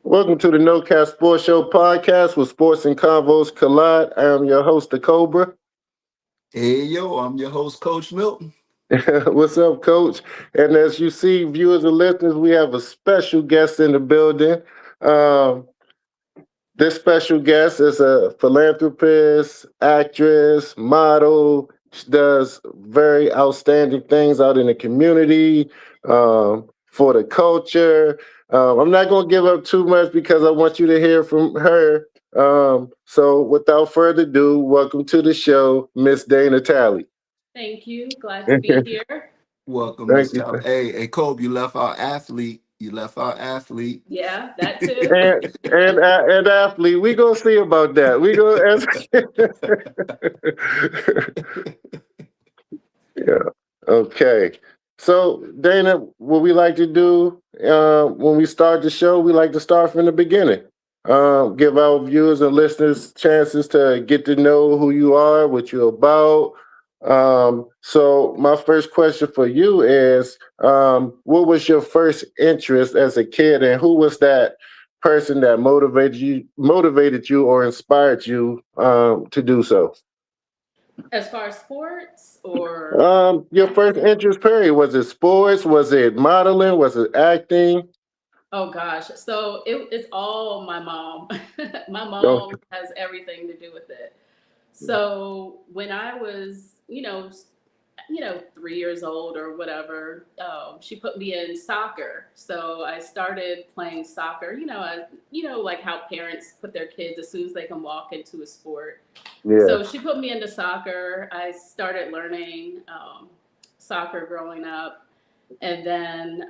Welcome to the No Cap Sports Show podcast where sports and convos collide. I am your host, the Cobra. Hey yo, I'm your host, Coach Milton. What's up, Coach? And as you see, viewers and listeners, we have a special guest in the building. Um, this special guest is a philanthropist, actress, model. She does very outstanding things out in the community for the culture. I'm not going to give up too much because I want you to hear from her. So, without further ado, welcome to the show, Miss Dana Talley. Thank you. Glad to Thank be here. Welcome, Miss you. Tyler. Hey, Kobe, you left our athlete. You left our athlete. Yeah, that too. And athlete, we gonna see about that. We gonna ask. Yeah. Okay. So, Dana, what we like to do when we start the show, we like to start from the beginning. Give our viewers and listeners chances to get to know who you are, what you're about. So, my first question for you is, what was your first interest as a kid, and who was that person that motivated you, or inspired you to do so? As far as sports or Your first acting? interest period, was it sports? Was it modeling? Was it acting? Oh gosh. So it's all my mom. My Oh, mom has everything to do with it. So when I was, 3 years old or whatever, she put me in soccer. So I started playing soccer. Like how parents put their kids as soon as they can walk into a sport. yeah. So she put me into soccer. I started learning soccer growing up. And then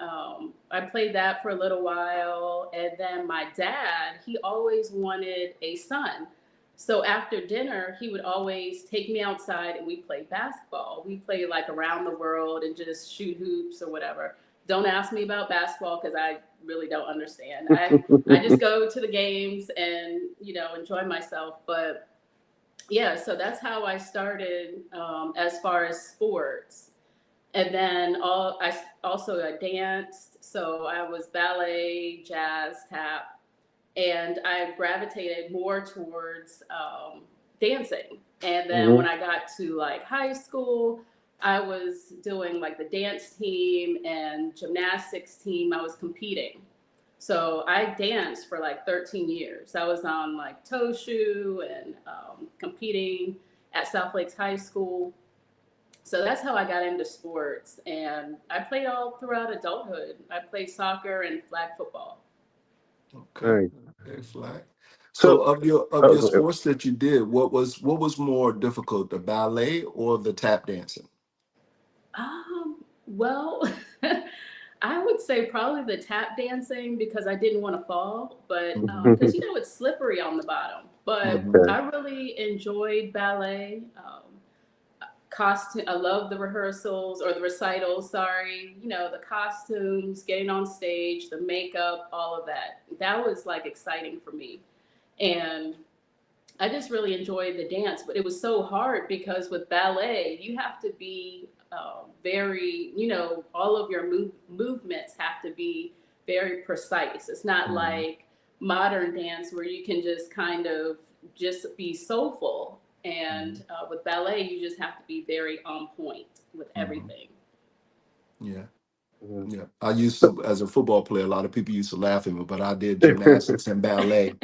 I played that for a little while. And then my dad, he always wanted a son. So after dinner, he would always take me outside and we played basketball. We played like around the world and just shoot hoops or whatever. Don't ask me about basketball because I really don't understand. I just go to the games and, enjoy myself. But yeah, so that's how I started as far as sports. And then I danced, so I was ballet, jazz, tap, and I gravitated more towards dancing. And then when Mhm. I got to like high school, I was doing like the dance team and gymnastics team. I was competing. So I danced for like 13 years. I was on like toe shoe and competing at South Lakes High School. So that's how I got into sports. And I played all throughout adulthood. I played soccer and flag football. Okay, Right. okay, flag. So So, of your okay. sports that you did, what was more difficult, the ballet or the tap dancing? Well, I would say probably the tap dancing because I didn't want to fall, but because it's slippery on the bottom. But Hmm. Okay. I really enjoyed ballet. Costume. I love the rehearsals or the recitals. Sorry, the costumes, getting on stage, the makeup, all of that. That was like exciting for me, and I just really enjoyed the dance. But it was so hard because with ballet, you have to be very, all of your movements have to be very precise. It's not Hmm. like modern dance where you can just kind of just be soulful. And with ballet, you just have to be very on point with Hmm. everything. Yeah. Mhm. Yeah, I used to, as a football player, a lot of people used to laugh at me, but I did gymnastics and ballet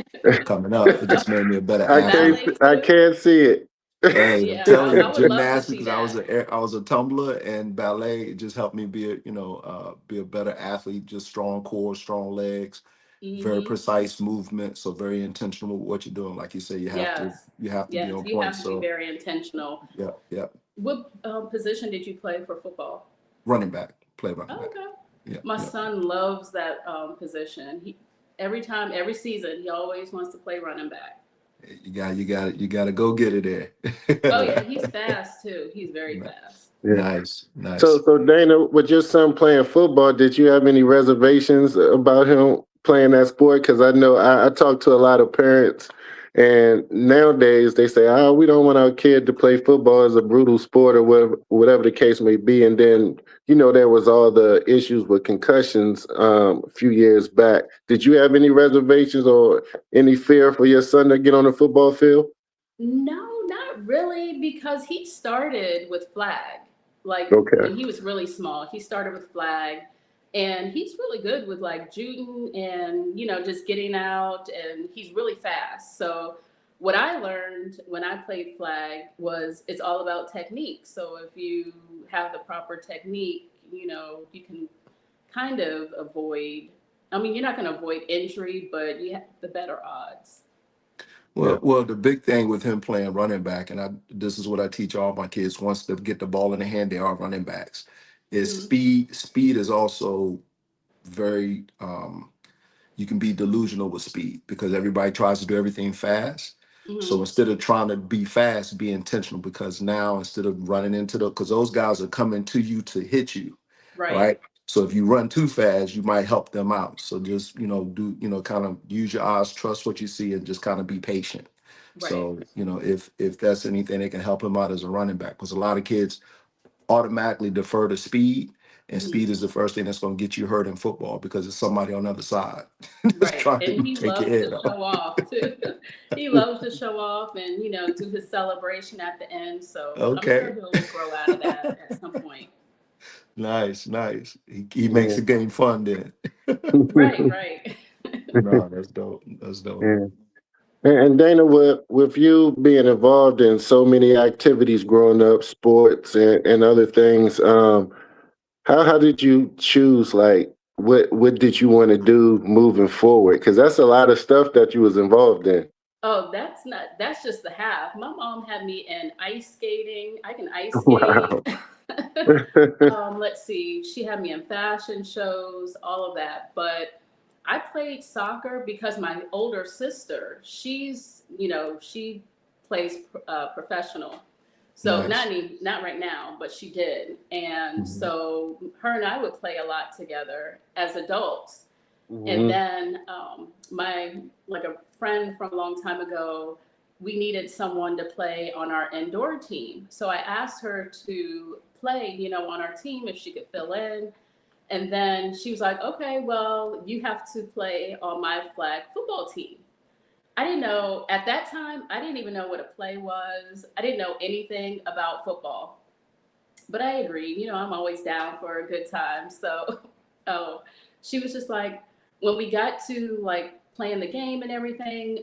coming up. It just made me a better I can't. athlete. Ballet I too? can't see it. Hey, I'm Yeah, telling you, I would love to gymnastics, see because that. I was a tumbler, and ballet it just helped me be a better athlete. Just strong core, strong legs, very Hmm. precise movement. So very intentional with what you're doing. Like you say, Yes. you have to be Yes, on you point. have to be So very intentional. yeah, yeah. What position did you play for football? Running back, play running Oh, back. okay. Yeah, My yeah. son loves that position. Every time, every season, he always wants to play running back. You got to go get it Oh yeah, there. he's fast too. He's very fast. Yeah. Nice, So, nice. so Dana, with your son playing football, did you have any reservations about him playing that sport? Because I know I talked to a lot of parents, And nowadays they say, oh, we don't want our kid to play football as a brutal sport or whatever the case may be. And then, there was all the issues with concussions a few years back. Did you have any reservations or any fear for your son to get on the football field? No, not really, because he started with flag. Like Okay. when he was really small, he started with flag, and he's really good with like juding and just getting out, and he's really fast. So what I learned when I played flag was it's all about technique. So if you have the proper technique, you can kind of avoid. I mean, you're not going to avoid injury, but you have the better odds. Yeah. Well, the big thing with him playing running back, and this is what I teach all my kids once they get the ball in the hand, they are running backs, is Hmm. speed. Speed is also very, you can be delusional with speed because everybody tries to do everything fast. So Hmm. instead of trying to be fast, be intentional because now instead of running into because those guys are coming to you to hit you, Right. right? So if you run too fast, you might help them out. So just, kind of use your eyes, trust what you see, and just kind of be patient. Right. So, if that's anything that can help him out as a running back, because a lot of kids automatically defer to speed, and Hmm. speed is the first thing that's going to get you hurt in football because it's somebody on the other side that's Right. trying And to he take your loves to head off. show off too. He loves to show off and, do his celebration at the end. So I'm sure Okay. he'll grow out of that at some point. Nice, nice. He makes Yeah. the game fun then. Right, right. No, that's dope. That's dope. Yeah. And Dana, with you being involved in so many activities growing up, sports and other things, how did you choose like what did you want to do moving forward? Because that's a lot of stuff that you was involved in. Oh, that's just the half. My mom had me in ice skating. I can ice skate. Wow. Hmm. Let's see. She had me in fashion shows, all of that. But I played soccer because my older sister, she plays professional. So Nice. not right now, but she did. And Mhm. so her and I would play a lot together as adults. And then my like a friend from a long time ago, we needed someone to play on our indoor team. So I asked her to play, on our team if she could fill in. And then she was like, okay, well, you have to play on my flag football team. I didn't know at that time, I didn't even know what a play was. I didn't know anything about football. But I agree, I'm always down for a good time. So, oh, she was just like, when we got to like playing the game and everything,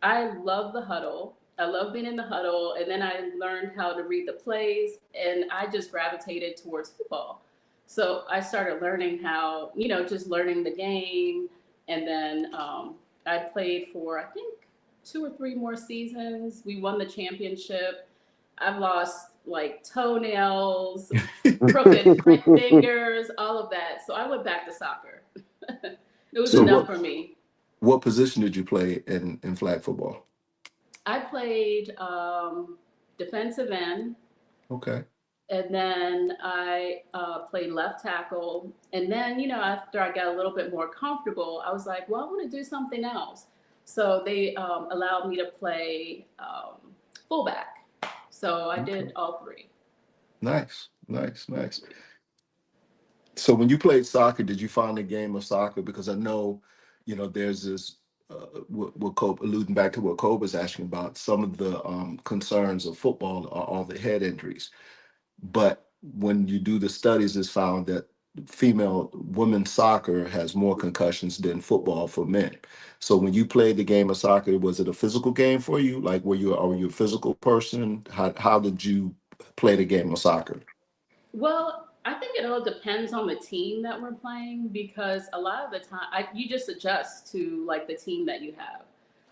I love the huddle. I love being in the huddle. And then I learned how to read the plays, and I just gravitated towards football. So I started learning how, just learning the game. And then I played for, I think, 2 or 3 more seasons. We won the championship. I've lost like toenails, crooked fingers, all of that. So I went back to soccer. It was So enough what for me. what position did you play in flag football? I played defensive end, Okay. and then I played left tackle. And then, after I got a little bit more comfortable, I was like, well, I want to do something else. So they allowed me to play fullback. So I Okay. did all three. Nice. Nice. Nice. So when you played soccer, did you find the game of soccer? Because I know, there's this, what Cope, alluding back to what Cope was asking about, some of the concerns of football are all the head injuries. But when you do the studies, it's found that women's soccer has more concussions than football for men. So when you played the game of soccer, was it a physical game for you? Like, were you a physical person? How did you play the game of soccer? Well, I think it all depends on the team that we're playing because a lot of the time you just adjust to like the team that you have.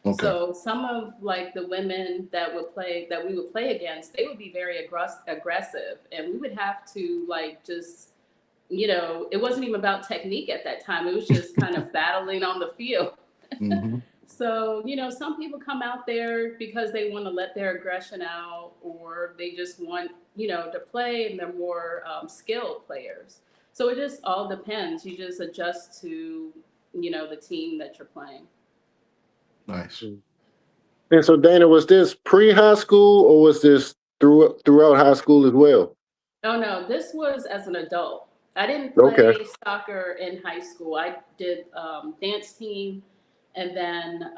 Okay. So some of like the women that we would play against, they would be very aggressive, and we would have to like just it wasn't even about technique at that time. It was just kind of battling on the field. Hmm. So, some people come out there because they want to let their aggression out, or they just want, to play, and they're more skilled players. So it just all depends. You just adjust to, the team that you're playing. Nice. And so, Dana, was this pre-high school or was this throughout high school as well? Oh no, this was as an adult. I didn't Okay. play soccer in high school. I did dance team, and then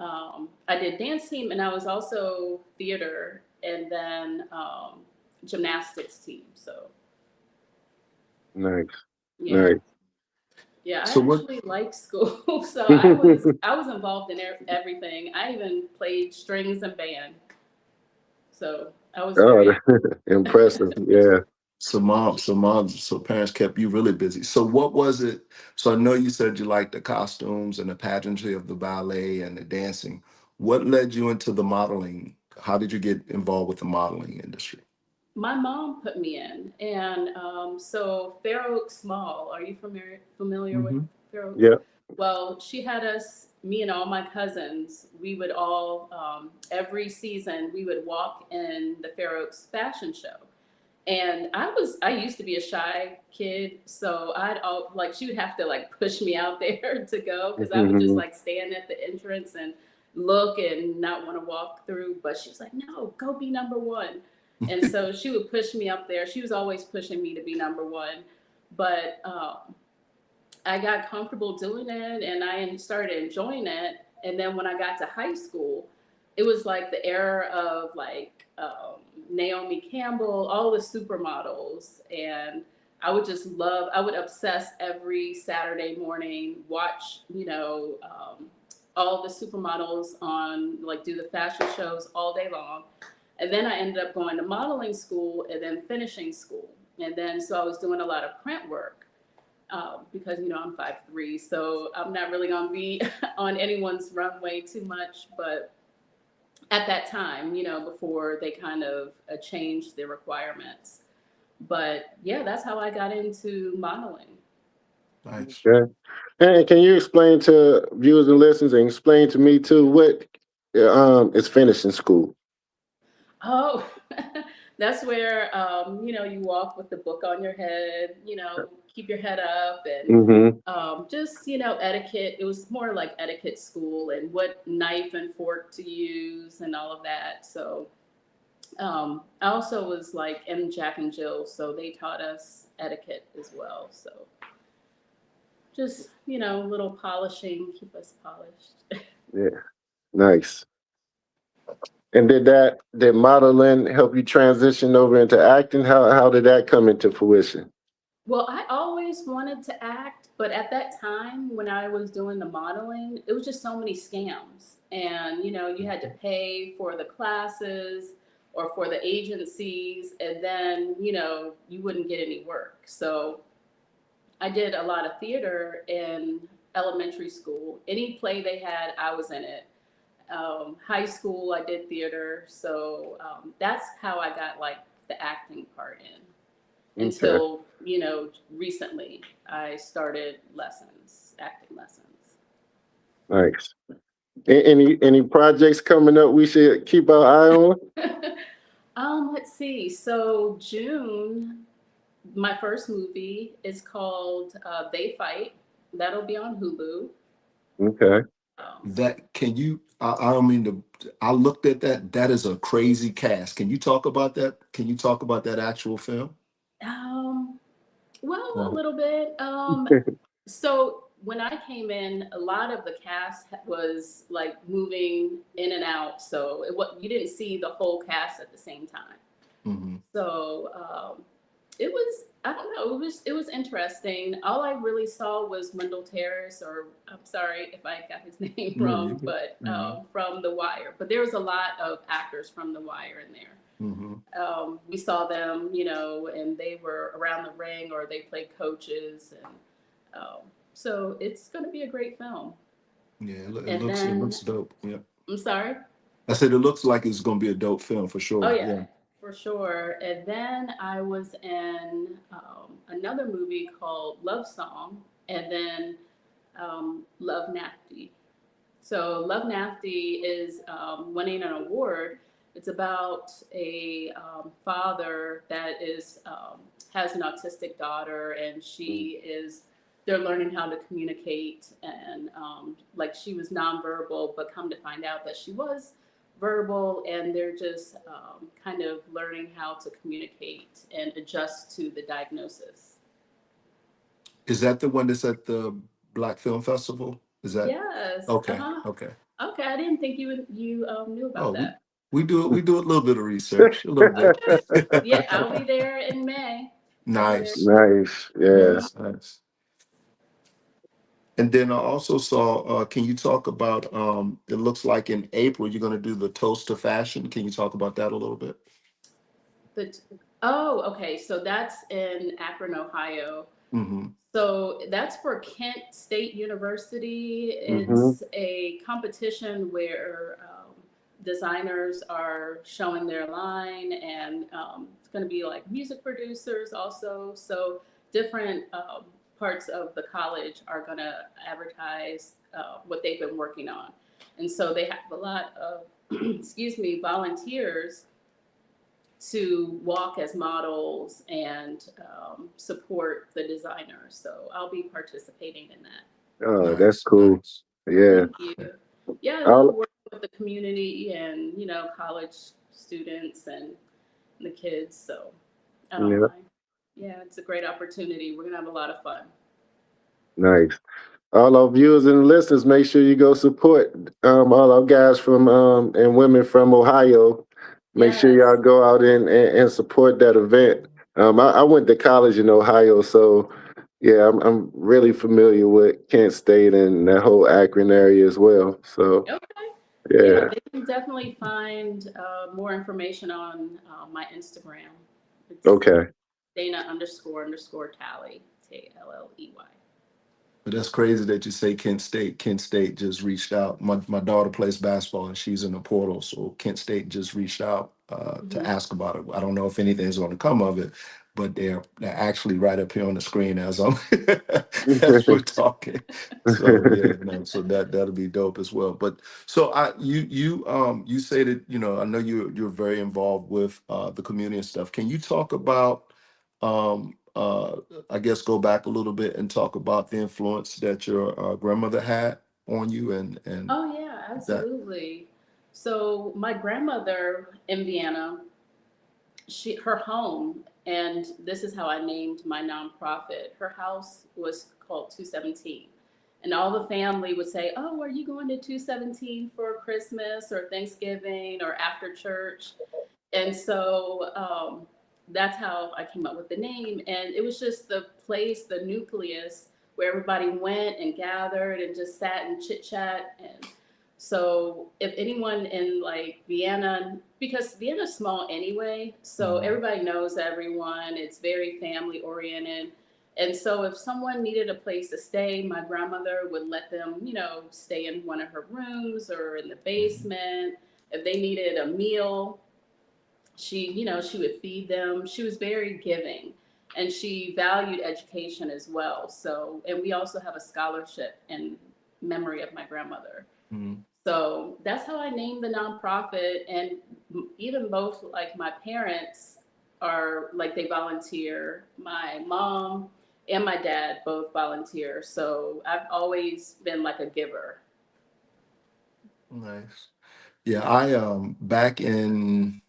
I did dance team, and I was also theater, and then gymnastics team. So Nice. yeah, Nice. yeah, I So what? actually like school. So I was involved in everything. I even played strings and band. So I was Oh, very impressive. Yeah. So parents kept you really busy. So what was it? So I know you said you liked the costumes and the pageantry of the ballet and the dancing. What led you into the modeling? How did you get involved with the modeling industry? My mom put me in, and so Fair Oaks Mall. Are you familiar with Hmm. Fair Oaks? Yeah. Well, she had us, me and all my cousins. We would all every season we would walk in the Fair Oaks fashion show. And I used to be a shy kid, so like she would have to like push me out there to go because I would just Hmm. like stand at the entrance and look and not want to walk through. But she was like, "No, go be number one." And so she would push me up there. She was always pushing me to be number one. But I got comfortable doing it and I started enjoying it. And then when I got to high school, it was like the era of like Naomi Campbell, all the supermodels. And I would obsess every Saturday morning, watch, all the supermodels on, like, do the fashion shows all day long. And then I ended up going to modeling school and then finishing school. And then so I was doing a lot of print work because I'm 5'3", so I'm not really gonna be on anyone's runway too much. But at that time, before they kind of changed their requirements. But yeah, that's how I got into modeling. Nice. Okay. And can you explain to viewers and listeners and explain to me too what is finishing school? Oh, that's where you walk with the book on your head, keep your head up and Hmm. just etiquette. It was more like etiquette school and what knife and fork to use and all of that. So I also was like in Jack and Jill, so they taught us etiquette as well. So just little polishing, keep us polished. Yeah. Nice. And did modeling help you transition over into acting? How did that come into fruition? Well, I always wanted to act, but at that time when I was doing the modeling, it was just so many scams. And you had to pay for the classes or for the agencies, and then you wouldn't get any work. So I did a lot of theater in elementary school. Any play they had, I was in it. High school, I did theater. So that's how I got like the acting part in Okay. until recently I started acting lessons. Nice. Any projects coming up we should keep our eye on? Let's see. So June, my first movie is called They Fight. That'll be on Hulu. Okay. Um, That can you? I don't mean to. I looked at that. That is a crazy cast. Can you talk about that? Can you talk about that actual film? um, well, a Well, little bit. So when I came in, a lot of the cast was like moving in and out, so you didn't see the whole cast at the same time. hmm. So it was, I don't know, it was interesting. All I really saw was Wendell Terrace, or I'm sorry if I got his name No, you wrong, good. but Hmm. from The Wire. But there was a lot of actors from The Wire in there. Hmm. We saw them, and they were around the ring or they played coaches, and so it's going to be a great film. Yeah, it And looks then, dope. Yeah, I'm sorry. I said it looks like it's gonna be a dope film for Oh sure. yeah, Yeah. for sure. And then I was in another movie called Love Song, and then Love Nasty. So Love Nasty is winning an award. It's about a father that has an autistic daughter, and they're learning how to communicate, and like she was nonverbal, but come to find out that she was verbal, and they're just kind of learning how to communicate and adjust to the diagnosis. Is that the one that's at the Black Film Festival? Is that Yes. okay? Okay. Okay, I didn't think you knew Oh, about that. we do a little bit of research, a little bit. Yeah, I'll be there in May. I'll be there. Nice, Nice. Yeah. Hmm. nice, nice. And then I also saw, can you talk about, it looks like in April, you're gonna do the Toast to Fashion. Can you talk about that a little bit? But oh, okay. So that's in Akron, Ohio. Mm-hmm. So that's for Kent State University. Hmm. It's a competition where designers are showing their line, and it's going to be like music producers also. So different parts of the college are going to advertise what they've been working on. And so they have a lot of, excuse me, volunteers to walk as models and support the designers. So I'll be participating in that. Oh, that's Nice, cool. nice. Yeah. Thank you. Yeah, I love I'll, working with the community and college students and the kids. So I don't yeah. mind. Yeah, it's a great opportunity. We're gonna have a lot of fun. Nice. All our viewers and listeners, make sure you go support all our guys from and women from Ohio. Make sure y'all Yes. go out and support that event. I went to college in Ohio, so yeah, I'm really familiar with Kent State and that whole Akron area as well. So Okay. Yeah, yeah, they can definitely find more information on my Instagram. It's okay. Dana underscore Talley, Talley. But that's crazy that you say Kent State. Kent State just reached out. My daughter plays basketball and she's in the portal. So Kent State just reached out to Hmm. ask about it. I don't know if anything's going to come of it, but they're actually right up here on the screen as I'm as we're talking. So yeah, no, so that'll be dope as well. But so you say that I know you're very involved with the community and stuff. Can you talk about um, uh, I guess go back a little bit and talk about the influence that your grandmother had on you and Oh yeah, that. absolutely. So my grandmother in Vienna, her home, and this is how I named my nonprofit. Her house was called 217. And all the family would say, "Oh, are you going to 217 for Christmas or Thanksgiving or after church?" And so that's how I came up with the name. And it was just the place, the nucleus where everybody went and gathered and just sat and chit chat. And so if anyone in like Vienna, because Vienna's small anyway, so Mhm. everybody knows everyone, it's very family oriented. And so if someone needed a place to stay, my grandmother would let them, stay in one of her rooms or in the Mhm. basement. If they needed a meal, she would feed them. She was very giving, and she valued education as well. So, and we also have a scholarship in memory of my grandmother. Mhm. So that's how I named the nonprofit. And even both, like my parents are like they volunteer. My mom and my dad both volunteer. So I've always been like a giver. Nice. Yeah, I back in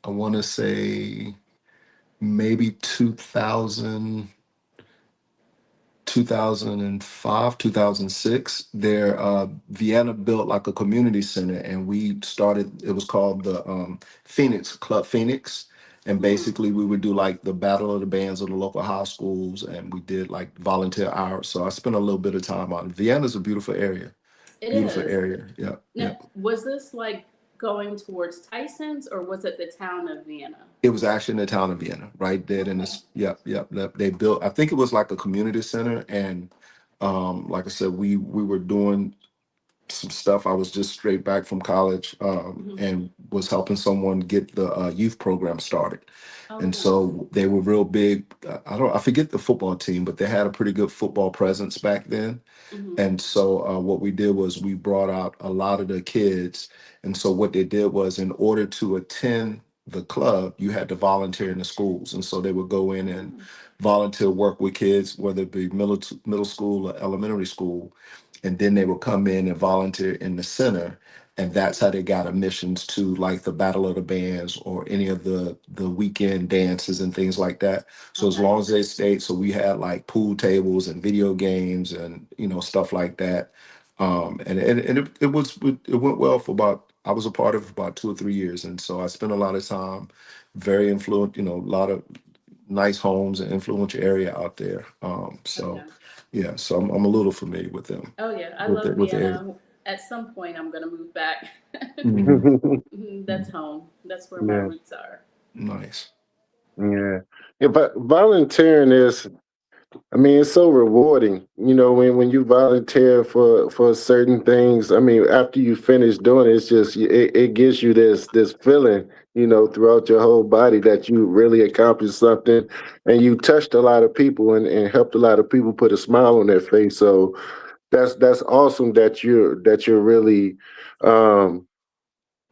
I want to say maybe 2005, 2006, there Vienna built like a community center and we started, it was called the Phoenix Club Phoenix. And Mm, basically we would do like the battle of the bands of the local high schools and we did like volunteer hours. So I spent a little bit of time on Vienna's a beautiful area. it Beautiful is. area. Yeah. Now, Yeah. was this like going towards Tyson's, or was it the town of Vienna? It was actually in the town of Vienna, right there in Okay. this. Yep, yep. They built. I think it was like a community center, and like I said, we were doing some stuff. I was just straight back from college Hmm. and was helping someone get the youth program started. Oh, And nice. so they were real big. I forget the football team, but they had a pretty good football presence back then. Hmm. And so what we did was we brought out a lot of the kids. And so what they did was in order to attend the club, you had to volunteer in the schools. And so they would go in and Mm. volunteer work with kids, whether it be middle school or elementary school. And then they would come in and volunteer in the center. and that's how they got admissions to like the Battle of the Bands or any of the weekend dances and things like that. So Oh, as long as nice. they stayed, so we had like pool tables and video games and stuff like that. And it went well for about, I was a part of it for about 2 or 3 years, and so I spent a lot of time, very influent, a lot of nice homes and influential area out there. Oh, So yeah. yeah, so I'm a little familiar with them, Oh, yeah. I with love the area. Vienna. At some point, I'm gonna move back. Mhm. That's home. That's where my Yeah, roots are. Nice. yeah, yeah. But volunteering is, I mean, it's so rewarding. When you volunteer for certain things. I mean, after you finish doing it, it's just it gives you this feeling, throughout your whole body that you really accomplished something, and you touched a lot of people and helped a lot of people put a smile on their face. So that's awesome that you're really um,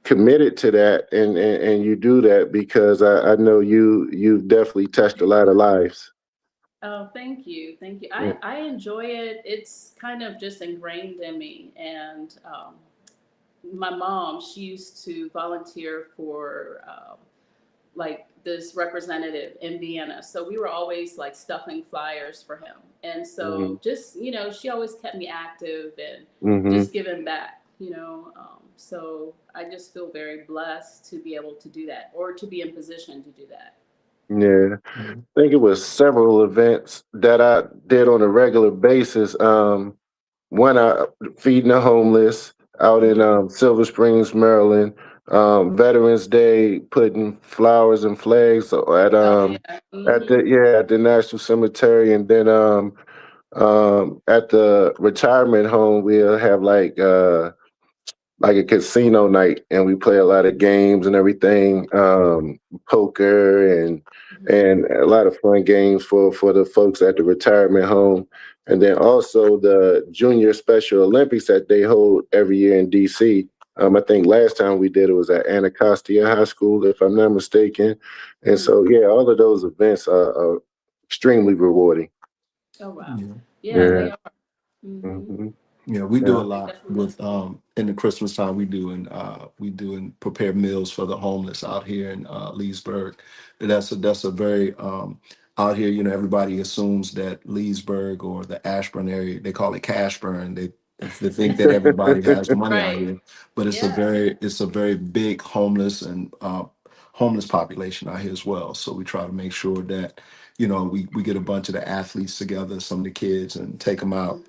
committed to that, and you do that because I know you've definitely touched a lot of lives. Oh, thank you. Thank you. Yeah. I enjoy it. It's kind of just ingrained in me. And my mom, she used to volunteer for like this representative in Vienna. So we were always like stuffing flyers for him. And Hmm. so just, she always kept me active and Hmm. just giving back. So I just feel very blessed to be able to do that or to be in position to do that. Yeah. Mhm. I think it was several events that I did on a regular basis. One, feeding the homeless out in Mhm. Silver Springs, Maryland. Veterans Day, putting flowers and flags Oh, yeah. at the Hmm. yeah at the National Cemetery, and then at the retirement home we'll have like a casino night, and we play a lot of games and everything, poker and a lot of fun games for the folks at the retirement home. And then also the Junior Special Olympics that they hold every year in DC. I think last time we did it was at Anacostia High School, if I'm not mistaken. And Hmm. so, yeah, all of those events are extremely rewarding. Oh, wow. Yeah. Yeah, Yeah. they Yeah. are. Hmm. Hmm. Yeah, we do a Yeah. They lot definitely with in the Christmas time we do and prepare meals for the homeless out here in Leesburg. And that's a very out here, everybody assumes that Leesburg or the Ashburn area, they call it Cashburn. They think that everybody has money out right. here, but Yeah. it's a very big homeless and homeless population out here as well. So we try to make sure that, we get a bunch of the athletes together, some of the kids, and take them out,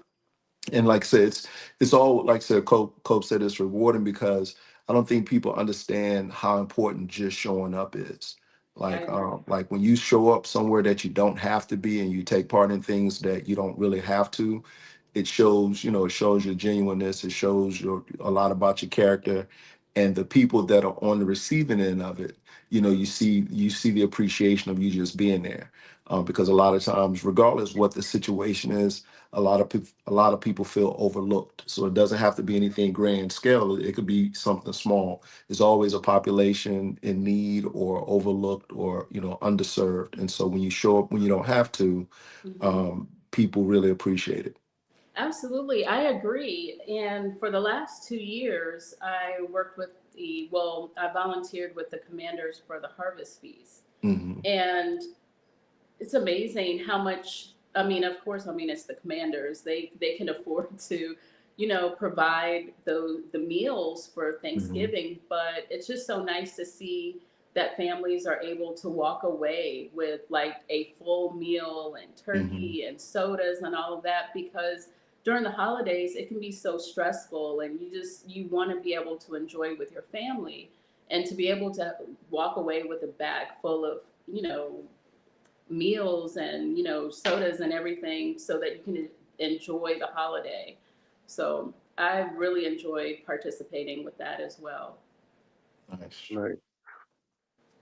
and like I said, it's all, like I said, Cope said, it's rewarding because I don't think people understand how important just showing up is. I agree. Like when you show up somewhere that you don't have to be and you take part in things that you don't really have to, it shows your genuineness, it shows a lot about your character, and the people that are on the receiving end of it, you see the appreciation of you just being there. Because a lot of times, regardless what the situation is, a lot of people feel overlooked. So it doesn't have to be anything grand scale. It could be something small. There's always a population in need or overlooked or underserved. And so when you show up when you don't have to, Hmm. people really appreciate it. Absolutely, I agree. And for the last 2 years, I volunteered with the commanders for the Harvest Feast. Hmm. And it's amazing how much, I mean, of course, it's the commanders. They can afford to, provide the meals for Hmm. Thanksgiving, but it's just so nice to see that families are able to walk away with like a full meal and Hmm. turkey and sodas and all of that, because during the holidays it can be so stressful, and you want to be able to enjoy with your family, and to be able to walk away with a bag full of, meals and, sodas and everything, so that you can enjoy the holiday. So I really enjoyed participating with that as well. Nice. Right.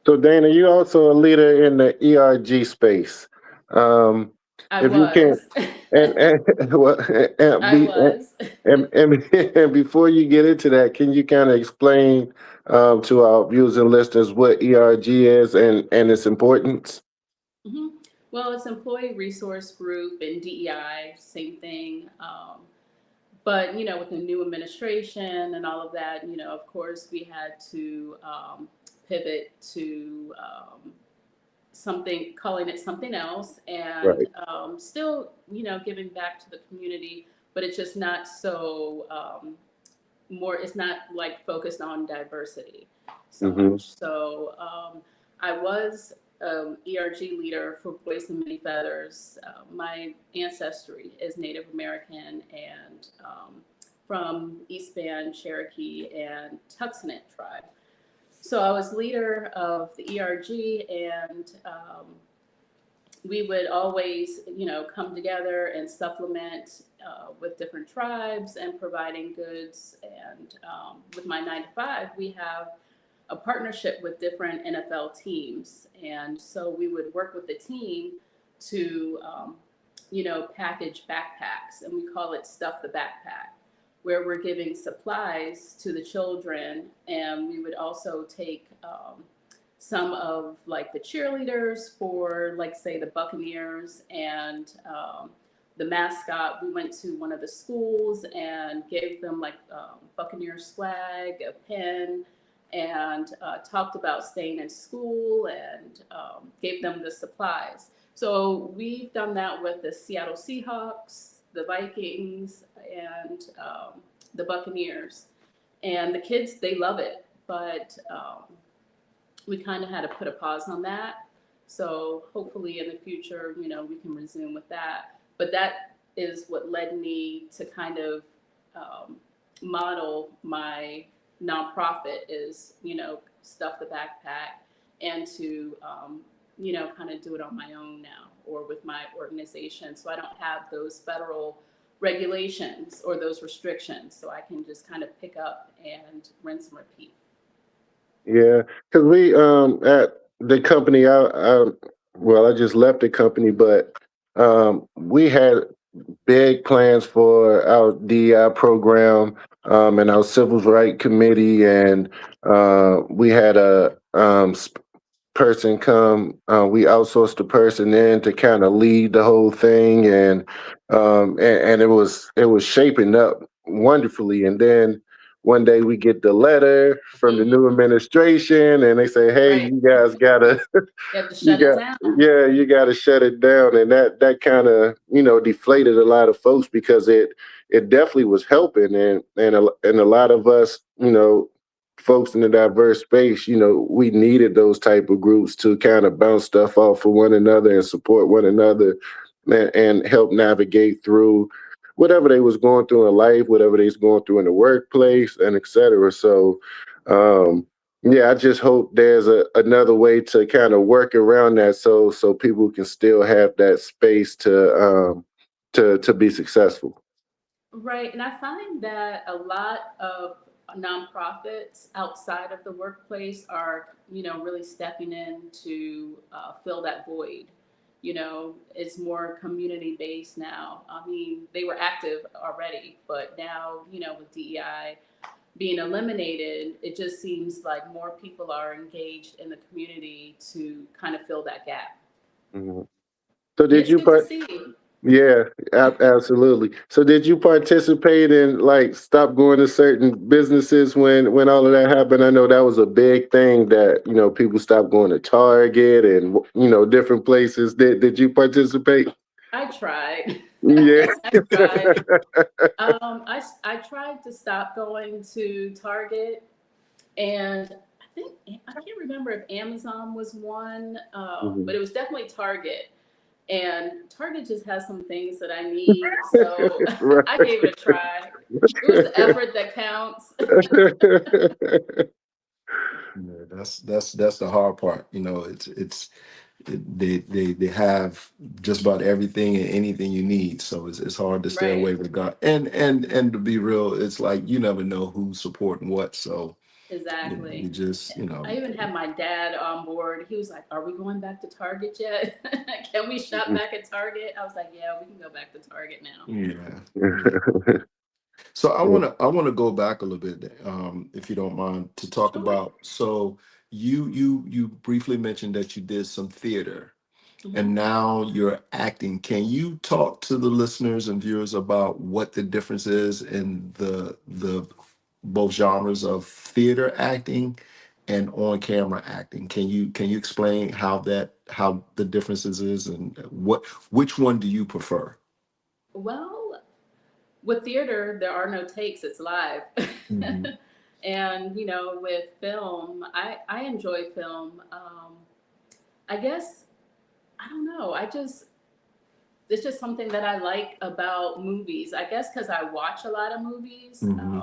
So, Dana, you're also a leader in the ERG space. Um, I if you can, was. well, I was. and before you get into that, can you kind of explain to our viewers and listeners what ERG is and its importance? Hmm. Well, it's Employee Resource Group, and DEI, same thing. But with the new administration and all of that, of course, we had to pivot to something, calling it something else, and Right. still, giving back to the community, but it's just not so more. It's not like focused on diversity so Hmm. much. So I was ERG leader for Voice and Many Feathers. My ancestry is Native American and from East Band, Cherokee, and Tuxnet tribe. So I was leader of the ERG, and we would always, come together and supplement with different tribes and providing goods. And with my 9 to 5, we have a partnership with different NFL teams. And so we would work with the team to, package backpacks, and we call it Stuff the Backpack, where we're giving supplies to the children. And we would also take some of like the cheerleaders for, like, say, the Buccaneers, and the mascot. We went to one of the schools and gave them like Buccaneer swag, a pen, and talked about staying in school, and gave them the supplies. So we've done that with the Seattle Seahawks, the Vikings, and the Buccaneers. And the kids, they love it, but we kind of had to put a pause on that. So hopefully in the future, we can resume with that. But that is what led me to kind of model my nonprofit is, Stuff the Backpack, and to, kind of do it on my own now, or with my organization. So I don't have those federal regulations or those restrictions. So I can just kind of pick up and rinse and repeat. Yeah, because we at the company, well, I just left the company, but we had big plans for our DEI program, and our civil rights committee, and we had a person come. We outsourced the person in to kind of lead the whole thing, and it was shaping up wonderfully. And then one day we get the letter from the new Mhm. administration, and they say, "Hey, Right. you guys gotta, You have to you shut it got, down. yeah, you gotta shut it down." And that kind of deflated a lot of folks because it definitely was helping, and a lot of us, folks in the diverse space, we needed those type of groups to kind of bounce stuff off of one another and support one another, and help navigate through whatever they was going through in life, whatever they was going through in the workplace, and et cetera. So, yeah, I just hope there's another way to kind of work around that, so people can still have that space to be successful. Right. And I find that a lot of nonprofits outside of the workplace are, really stepping in to fill that void. It's more community based now. I mean, they were active already, but now, with DEI being eliminated, it just seems like more people are engaged in the community to kind of fill that gap. Mhm. So And did it's you good to put see. Yeah, absolutely. So did you participate in, like, stop going to certain businesses when all of that happened? I know that was a big thing that, people stopped going to Target and, different places. Did you participate? I tried. Yeah. I tried. I tried to stop going to Target, and I can't remember if Amazon was one, but Mhm. it was definitely Target. And Target just has some things that I need, so I Right. gave it a try. It was the effort that counts. Yeah, that's the hard part. They have just about everything and anything you need. So it's hard to stay Right, away with God. And to be real, it's like you never know who's supporting what. So you exactly. just I even had my dad on board. He was like, "Are we going back to Target yet? Can we shop Mhm. back at Target?" I was like, "Yeah, we can go back to Target now." yeah. Yeah. So I wanna go back a little bit, if you don't mind, to talk Sure. about. So you briefly mentioned that you did some theater. Mhm. and now you're acting. Can you talk to the listeners and viewers about what the difference is in the both genres of theater acting and on camera acting? Can you explain how the differences is and which one do you prefer? Well, with theater, there are no takes, it's live. Hmm. And, with film, I enjoy film. I guess, I don't know, it's just something that I like about movies. I guess because I watch a lot of movies. Hmm.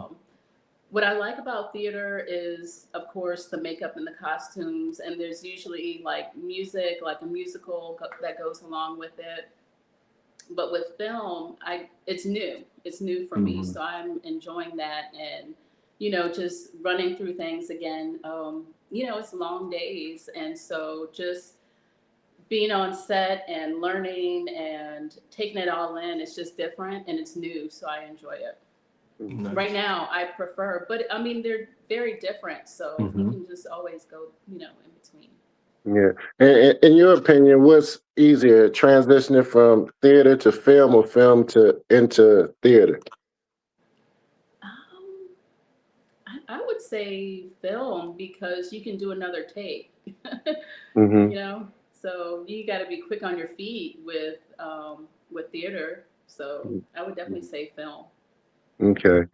What I like about theater is, of course, the makeup and the costumes, and there's usually like music, like a musical that goes along with it. But with film, it's new. It's new for me, Hmm. so I'm enjoying that, and just running through things again. It's long days, and so just being on set and learning and taking it all in, it's just different and it's new, so I enjoy it. Right Nice. now, I prefer, but I mean, they're very different, so you Hmm. can just always go, in between. Yeah. And in your opinion, what's easier, transitioning from theater to film or film to into theater? Um, I would say film because you can do another take, Hmm. so you got to be quick on your feet with theater. So I would definitely say film. Okay.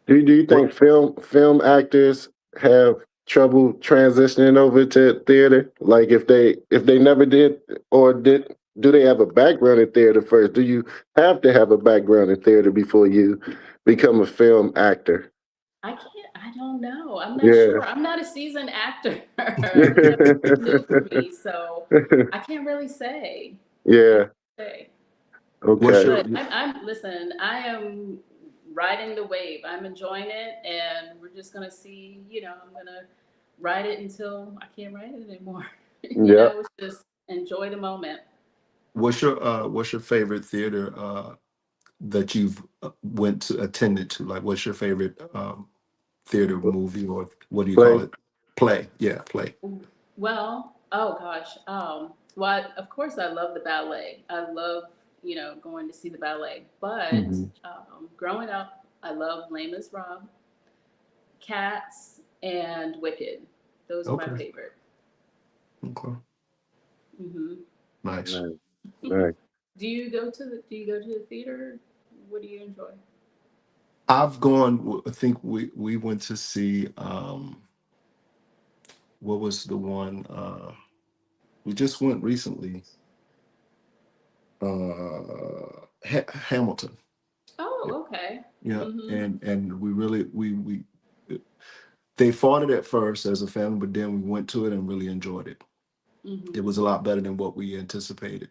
Do you What think film actors have trouble transitioning over to theater? Like if they never did or did, do they have a background in theater first? Do you have to have a background in theater before you become a film actor? I can't. I don't know. I'm not Yeah. sure. I'm not a seasoned actor. It's new for me, so I can't really say. I can't Yeah. say. what's Okay. your But I'm listen. I am riding the wave. I'm enjoying it, and we're just gonna see. I'm gonna ride it until I can't ride it anymore. Yep. It's just enjoy the moment. what's your favorite theater that you've went to attended to? Like, what's your favorite theater movie, or what do you call Play. it? Play. Yeah, play. Well, oh gosh. Well, of course, I love the ballet. I love, going to see the ballet. But Hmm. growing up, I love Les Miserables, Cats, and Wicked. Those are my Okay. favorite. Okay. Hmm. Nice. Nice. Nice. Do you go to the theater? What do you enjoy? I've gone. I think we went to see. What was the one? We just went recently. Hamilton. Yeah. Oh, okay. Yeah, Hmm. and we really we they fought it at first as a family, but then we went to it and really enjoyed it. It Hmm. was a lot better than what we anticipated.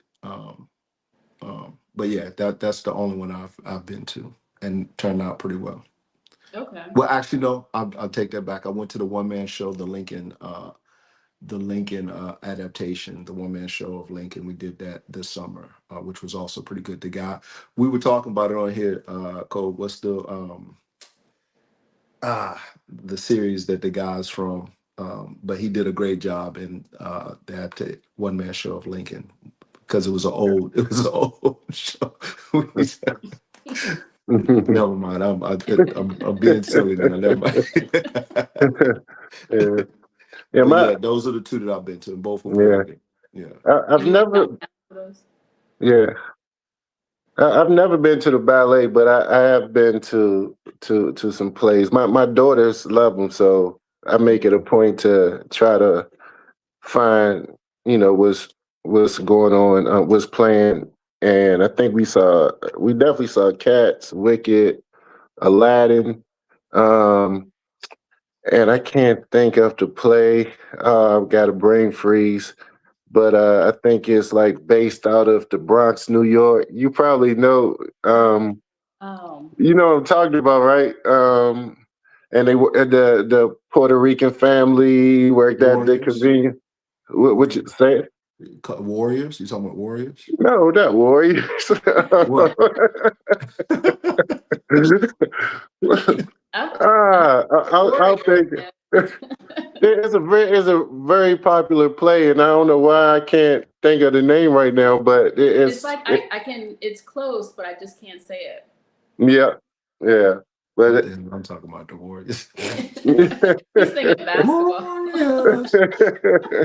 But yeah, that's the only one I've been to and turned out pretty well. Okay. Well, actually, no, I'll take that back. I went to the one man show, the Lincoln adaptation, the one man show of Lincoln. We did that this summer, which was also pretty good. The guy we were talking about it on here, Cole. What's the series that the guys from? But he did a great job in that one man show of Lincoln because it was an old show. Never mind. I'm being silly now. Never mind. Yeah. Yeah. But My. yeah, those are the two that I've been to, and both were very Yeah. good. Yeah. I've And you went never. downtown for those? Yeah. I've never been to the ballet, but I have been to some plays. My daughters love them, so I make it a point to try to find what's going on, what's playing. And I think we definitely saw Cats, Wicked, Aladdin, um, and I can't think of the play. I've got a brain freeze, but I think it's like based out of the Bronx, New York. You probably know. Oh, oh, You know what I'm talking about, right? And the Puerto Rican family worked at the Warriors. convenience. What you Warriors. say? Warriors. You talking about Warriors? No, not Warriors. What? I'm I'll boring. think. it's a very popular play, and I don't know why I can't think of the name right now, but It's like I can. It's close, but I just can't say it. yeah, yeah, but What the hell I'm talking about, the Warriors. He's thinking basketball. Warriors.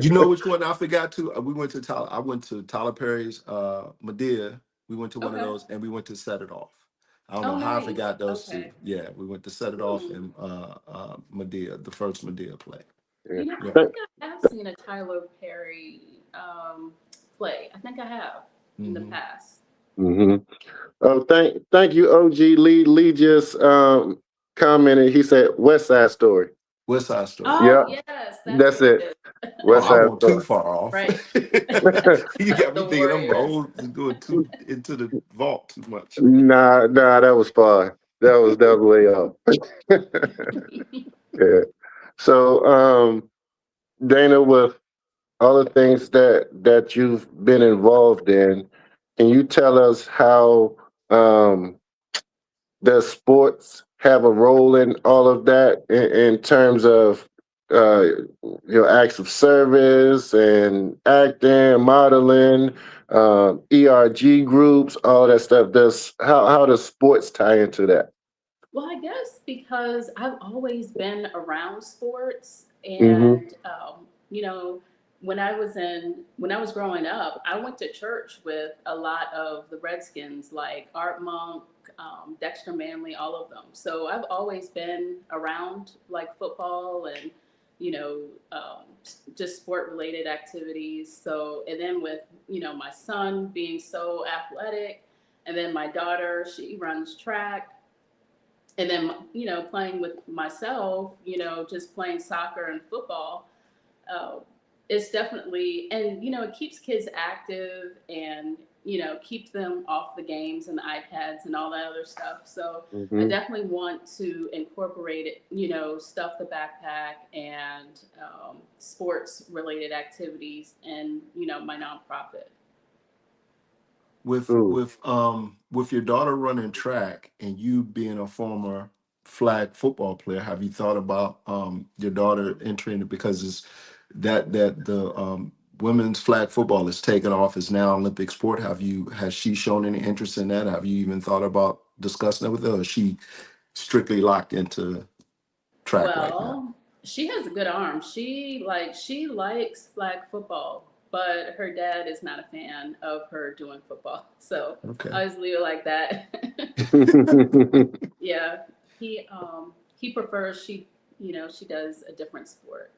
You know which one I forgot to? We went to Tyler. I went to Tyler Perry's Medea. We went to one of Okay. those, and we went to Set It Off. I don't Oh, know how I nice. forgot those two. Okay. Yeah, we went to Set It Off Hmm. and Medea, the first Medea play. You know, I Yeah. think I have seen a Tyler Perry play. I think I have in the Hmm. past. hmm Oh, thank you, OG Lee. Lee just commented. He said West Side Story. West Side Story. Yeah, Oh, yes, that's that's what it it. is. Oh, West I Side went too Story. far off. Right. You got me The thinking I'm Warriors. old and going too into the vault too much. Nah, that was far. That was way off. Yeah. So, Dana, with all the things that you've been involved in, can you tell us how does sports have a role in all of that in terms of uh, your acts of service and acting, modeling, ERG groups, all that stuff? Does how does sports tie into that? Well, I guess because I've always been around sports, Hmm and you know, when I was growing up, I went to church with a lot of the Redskins, like Art Monk, Dexter Manley, all of them. So I've always been around like football and you know just sport related activities. So and then with my son being so athletic, and then my daughter, she runs track, and then playing with myself, just playing soccer and football. uh, it's definitely, and it keeps kids active, and keeps them off the games and the iPads and all that other stuff. So I hmm definitely want to incorporate it, stuff the backpack and sports related activities and my nonprofit. Ooh. With your daughter running track and you being a former flag football player, have you thought about your daughter entering it, because it's that the women's flag football is taken off, is now Olympic sport? Has she shown any interest in that? Have you even thought about discussing it with her, or is she strictly locked into track right now? Well, she has a good arm. She likes flag football, but her dad is not a fan of her doing football. So Okay. I always leave it like that. Yeah, he prefers she does a different sport.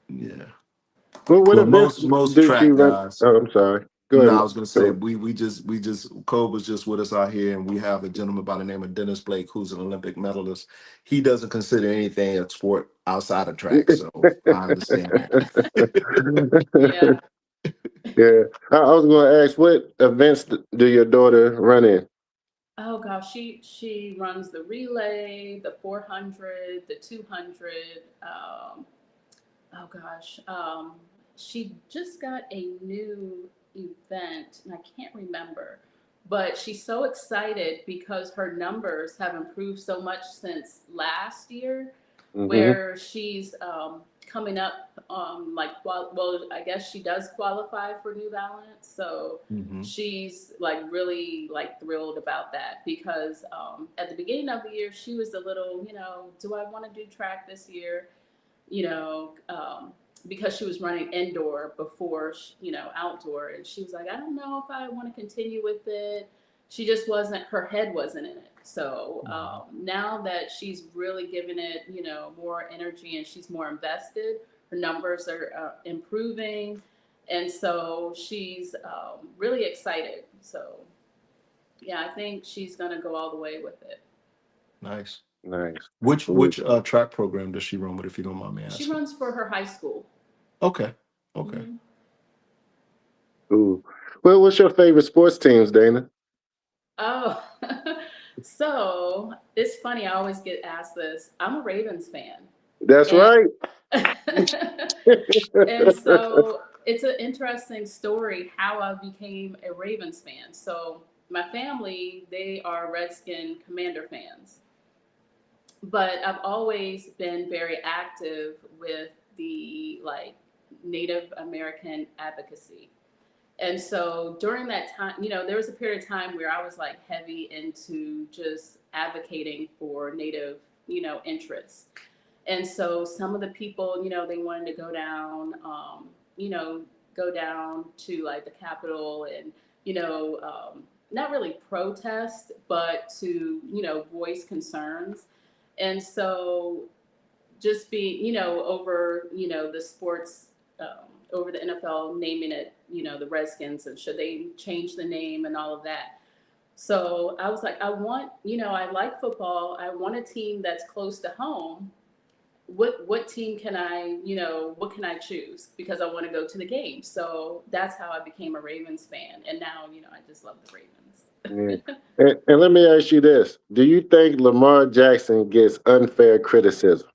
Yeah. Well, what Well, events most do she track run? guys. Oh, I'm sorry. Go No, I ahead. was gonna say Go we just Cole was just with us out here, and we have a gentleman by the name of Dennis Blake, who's an Olympic medalist. He doesn't consider anything a sport outside of track, so I understand that. Yeah. Yeah, I was going to ask, what events do your daughter run in? Oh gosh, she runs the relay, the 400, the 200. Oh gosh, she just got a new event, and I can't remember, but she's so excited because her numbers have improved so much since last year, Hmm where she's coming up like, well, I guess she does qualify for New Balance, so Hmm. she's like really like thrilled about that because at the beginning of the year she was a little, do I want to do track this year? you know, um, because she was running indoor before, outdoor. And she was like, I don't know if I want to continue with it. She just wasn't, her head wasn't in it. So now that she's really given it, more energy and she's more invested, her numbers are improving. And so she's really excited. So, yeah, I think she's going to go all the way with it. Nice. Nice. Cool. Which track program does she run with, if you don't mind me She asking? runs for her high school. Okay. Okay. Hmm. Cool. Well, what's your favorite sports teams, Dana? Oh, so it's funny. I always get asked this. I'm a Ravens fan, That's and right. and so it's an interesting story how I became a Ravens fan. So my family, they are Redskin Commander fans, but I've always been very active with the like Native American advocacy. And so during that time, there was a period of time where I was like heavy into just advocating for Native, interests. And so some of the people, they wanted to go down, you know, go down to like the Capitol and, not really protest, but to, voice concerns. And so just being, over, the sports, over the NFL naming it, the Redskins, and should they change the name and all of that. So I was like, I want, I like football. I want a team that's close to home. What team can I, what can I choose? Because I want to go to the game. So that's how I became a Ravens fan. And now, I just love the Yeah. Ravens. And let me ask you this: do you think Lamar Jackson gets unfair criticism?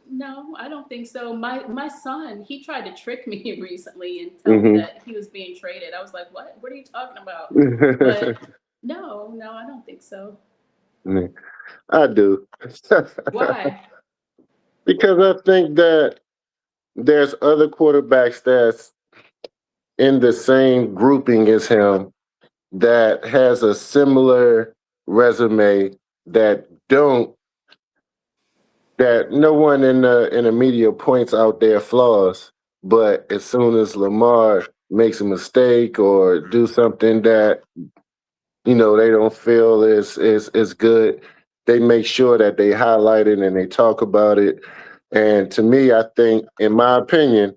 No, I don't think so. My son, he tried to trick me recently and tell me Hmm. that he was being traded. I was like, "What? What are you talking about?" But no, I don't think so. I do. Why? Because I think that there's other quarterbacks that's in the same grouping as him that has a similar resume that don't that no one in the media points out their flaws, but as soon as Lamar makes a mistake or do something that they don't feel is good, they make sure that they highlight it and they talk about it. And to me, I think, in my opinion,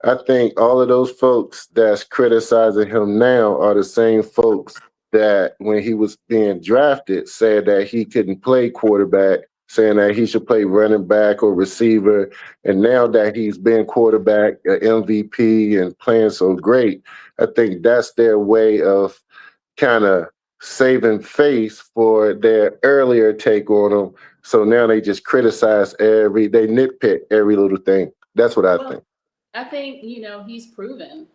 I think all of those folks that's criticizing him now are the same folks that when he was being drafted said that he couldn't play quarterback, saying that he should play running back or receiver. And now that he's been quarterback, MVP, and playing so great, I think that's their way of kind of saving face for their earlier take on him. So now they just they nitpick every little thing. That's what I think. Well, I think, he's proven,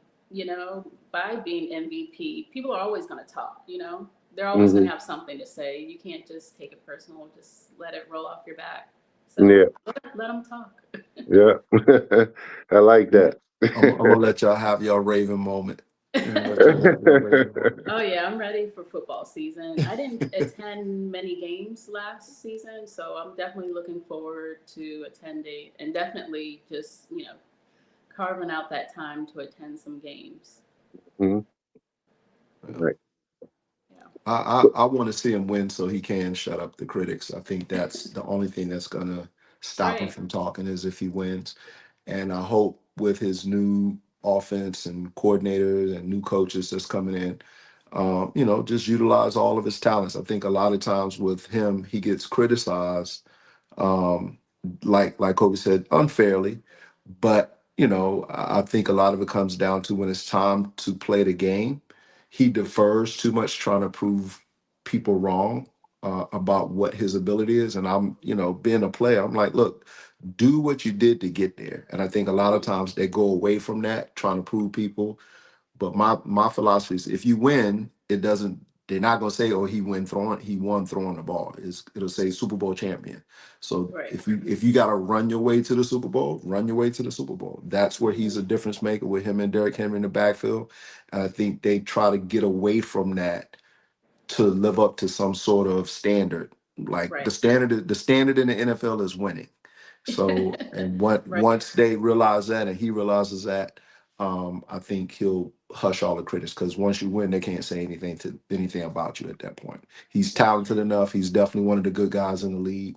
by being MVP. People are always going to talk, They're always going Hmm. to have something to say. You can't just take it personal, just let it roll off your back. So Yeah, let them talk. yeah. I like I'm, that. I'm gonna let y'all have your Raven moment. I'm gonna let y'all have your Raven moment. Oh yeah, I'm ready for football season. I didn't attend many games last season, so I'm definitely looking forward to attending and definitely just, carving out that time to attend some games. Mhm. Yeah. Right. Yeah. I want to see him win so he can shut up the critics. I think that's the only thing that's gonna stop him Right. from talking is if he wins. And I hope with his new offense and coordinators and new coaches that's coming in, just utilize all of his talents. I think a lot of times with him, he gets criticized, um, like Kobe said, unfairly. But I think a lot of it comes down to when it's time to play the game, he defers too much, trying to prove people wrong about what his ability is. And I'm, being a player, I'm like, look, do what you did to get there. And I think a lot of Mhm. times they go away from that, trying to prove people. But my philosophy is if you win, it doesn't. They're not gonna say, "Oh, he won throwing the ball." It'll say Super Bowl champion. So Right. if you got to run your way to the Super Bowl, run your way to the Super Bowl. That's where he's Hmm. a difference maker with him and Derrick Henry in the backfield. And I think they try to get away from that to live up to some sort of standard. Like Right. the standard in the NFL is winning. So, and Right. once they realize that and he realizes that, I think he'll hush all the critics because once you win, they can't say anything about you at that point. He's talented enough. He's definitely one of the good guys in the league.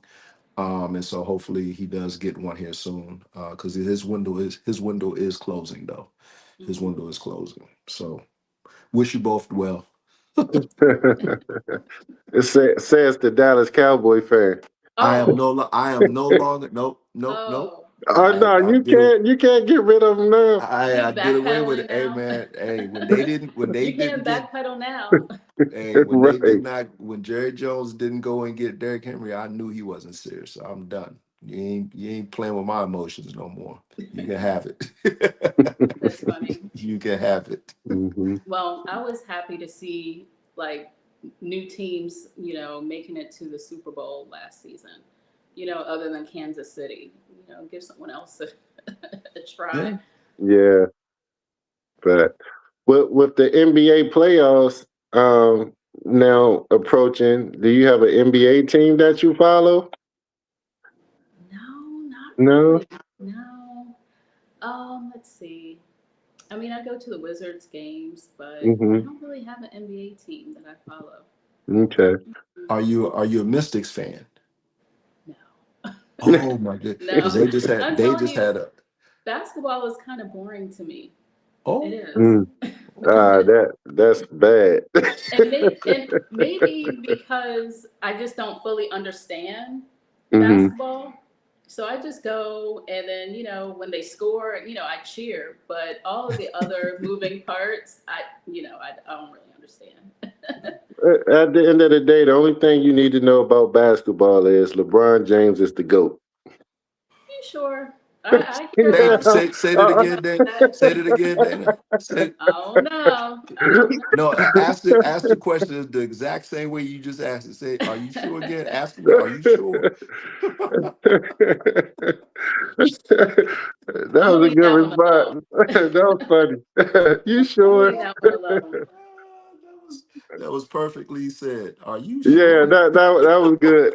And so hopefully he does get one here soon. Because his window is closing though. His Hmm. window is closing. So wish you both well. Says the Dallas Cowboy fan. Oh. I am no longer nope, nope, nope. Oh. Oh no, I you did it. can't get rid of him now. I You did away with backpedaling it. Hey now? man, hey, when they You didn't can't get backpedal now. hey, Right. when Jerry Jones didn't go and get Derrick Henry, I knew he wasn't serious. So I'm done. You ain't playing with my emotions no more. You can have it. That's funny. You can have it. Hmm. Well, I was happy to see like new teams, making it to the Super Bowl last season. Other than Kansas City, give someone else a try. Yeah. Yeah, but with the NBA playoffs now approaching, do you have an NBA team that you follow? No, not No. really. No. Let's see. I mean, I go to the Wizards games, but I Mm-hmm. don't really have an NBA team that I follow. Okay. Are you a Mystics fan? No. Oh my god, because No. they just had I'm they telling just you, had a basketball is kind of boring to me. It oh is. Mm. okay. That's bad. And maybe because I just don't fully understand Hmm. basketball. So I just go and then, when they score, I cheer. But all of the other moving parts, I don't really understand. At the end of the day, the only thing you need to know about basketball is LeBron James is the GOAT. You sure? I hear Say about say say that again, Dan. that. Say that again, Dana. Say I don't know. I don't know. no. Ask the question the exact same way you just asked it. Say, are you sure again? Ask again. Are you sure? That I'm gonna was a leave good that one alone. response. That was funny. You I'm gonna sure? leave that one alone. That was perfectly said. Are you Yeah, sure? that was good.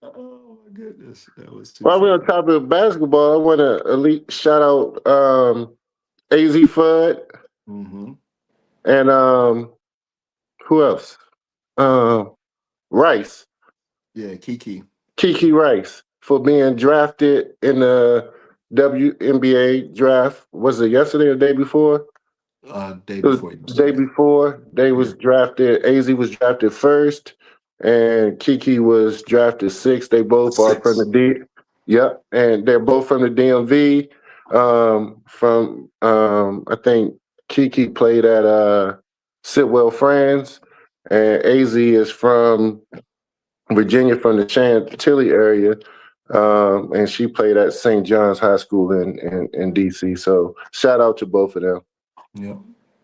Oh my goodness, that was too While we're on funny. top of basketball, I want to elite shout out AZ Fudd Mm-hmm. and who else? Um, Rice, Yeah, Kiki. Kiki Rice, for being drafted in the WNBA draft. Was it yesterday or the day before? Day It was before the day yesterday. before. They Yeah. was drafted. AZ was drafted first, and Kiki was drafted sixth. They both are from the Six. D. Yep, and they're both from the DMV. From I think Kiki played at Sitwell France, and AZ is from Virginia, from the Chantilly area. And she played at St. John's High School in DC. So shout out to both of them. Yeah.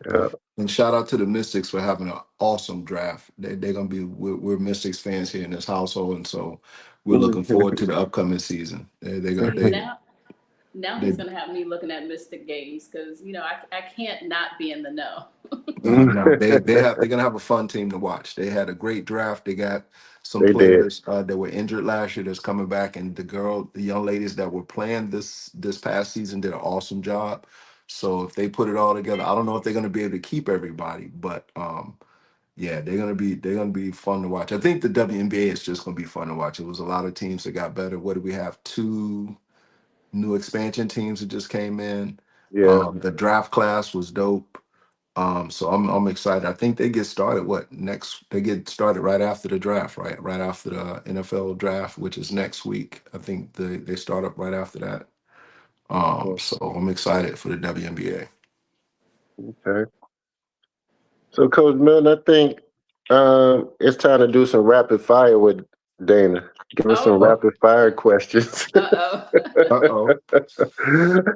Yeah. And shout out to the Mystics for having an awesome draft. They're gonna be we're Mystics fans here in this household, and so we're looking forward to the upcoming season. They're gonna See, now they he's gonna have me looking at Mystic games because I can't not be in the know. no, they're gonna have a fun team to watch. They had a great draft. They got some They did. players that were injured last year that's coming back, and the young ladies that were playing this past season did an awesome job. So if they put it all together, I don't know if they're gonna be able to keep everybody, but yeah, they're gonna be fun to watch. I think the WNBA is just gonna be fun to watch. It was a lot of teams that got better. What do we have? Two new expansion teams that just came in. Yeah. The draft class was dope. So I'm excited. I think they get started what next? They get started right after the draft, right? Right after the NFL draft, which is next week. I think they start up right after that. So I'm excited for the WNBA. Okay. So, Coach Milton, I think it's time to do some rapid fire with Dana. Give us some Oh, Uh rapid fire questions. uh oh.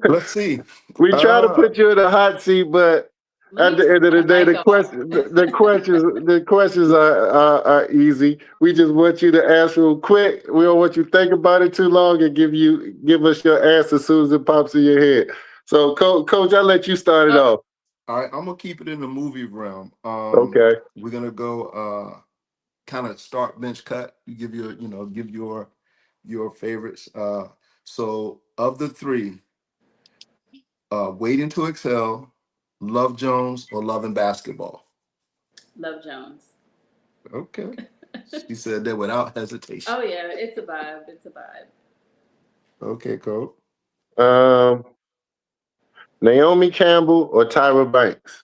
Let's see. We try to Uh put you in a hot seat, but Let at me the turn end of the that day, mic the off. question, the questions are easy. We just want you to answer them quick. We don't want you to think about it too long, and give us your answer as soon as it pops in your head. So, Coach, I'll let you start it Oh, off. all right, I'm gonna keep it in the movie realm. Okay. We're gonna go kind of start bench cut. You give your favorites. So of the three, Waiting to Excel, Love Jones, or Love and Basketball. Love Jones. Okay. She said that without hesitation. Oh yeah, it's a vibe. It's a vibe. Okay, Cole. Um, Naomi Campbell or Tyra Banks?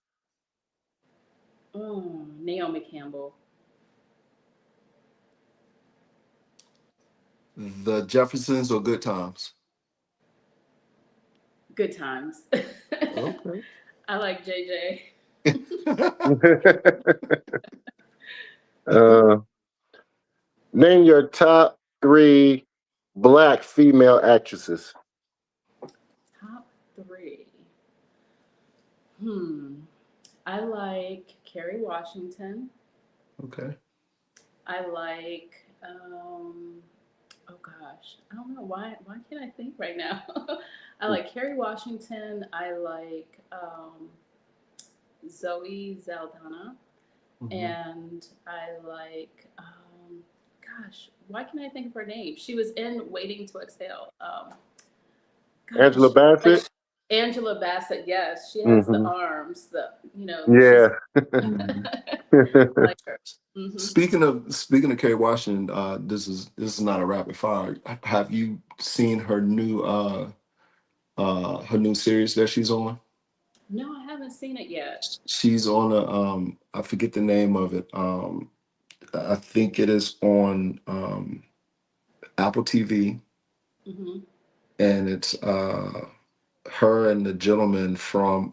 Naomi Campbell. The Jeffersons or Good Times? Good times. Okay. I like JJ. uh, Name your top three black female actresses. Top three. Hmm. I like Kerry Washington. Okay. I like oh gosh, I don't know why can't I think right now? I like Kerry Washington. I like Zoe Zaldana, Hmm. and I like gosh, why can't I think of her name? She was in Waiting to Exhale. Angela Gosh, like Bassett. Angela Bassett. Yes, she has the Hmm. arms. The she's Yeah. Hmm. I like her. Hmm. Speaking of Kerry Washington, this is not a rapid fire. Have you seen her new series that she's on? No, I haven't seen it yet. She's on a I forget the name of it. I think it is on Apple TV, Hmm. and it's her and the gentleman from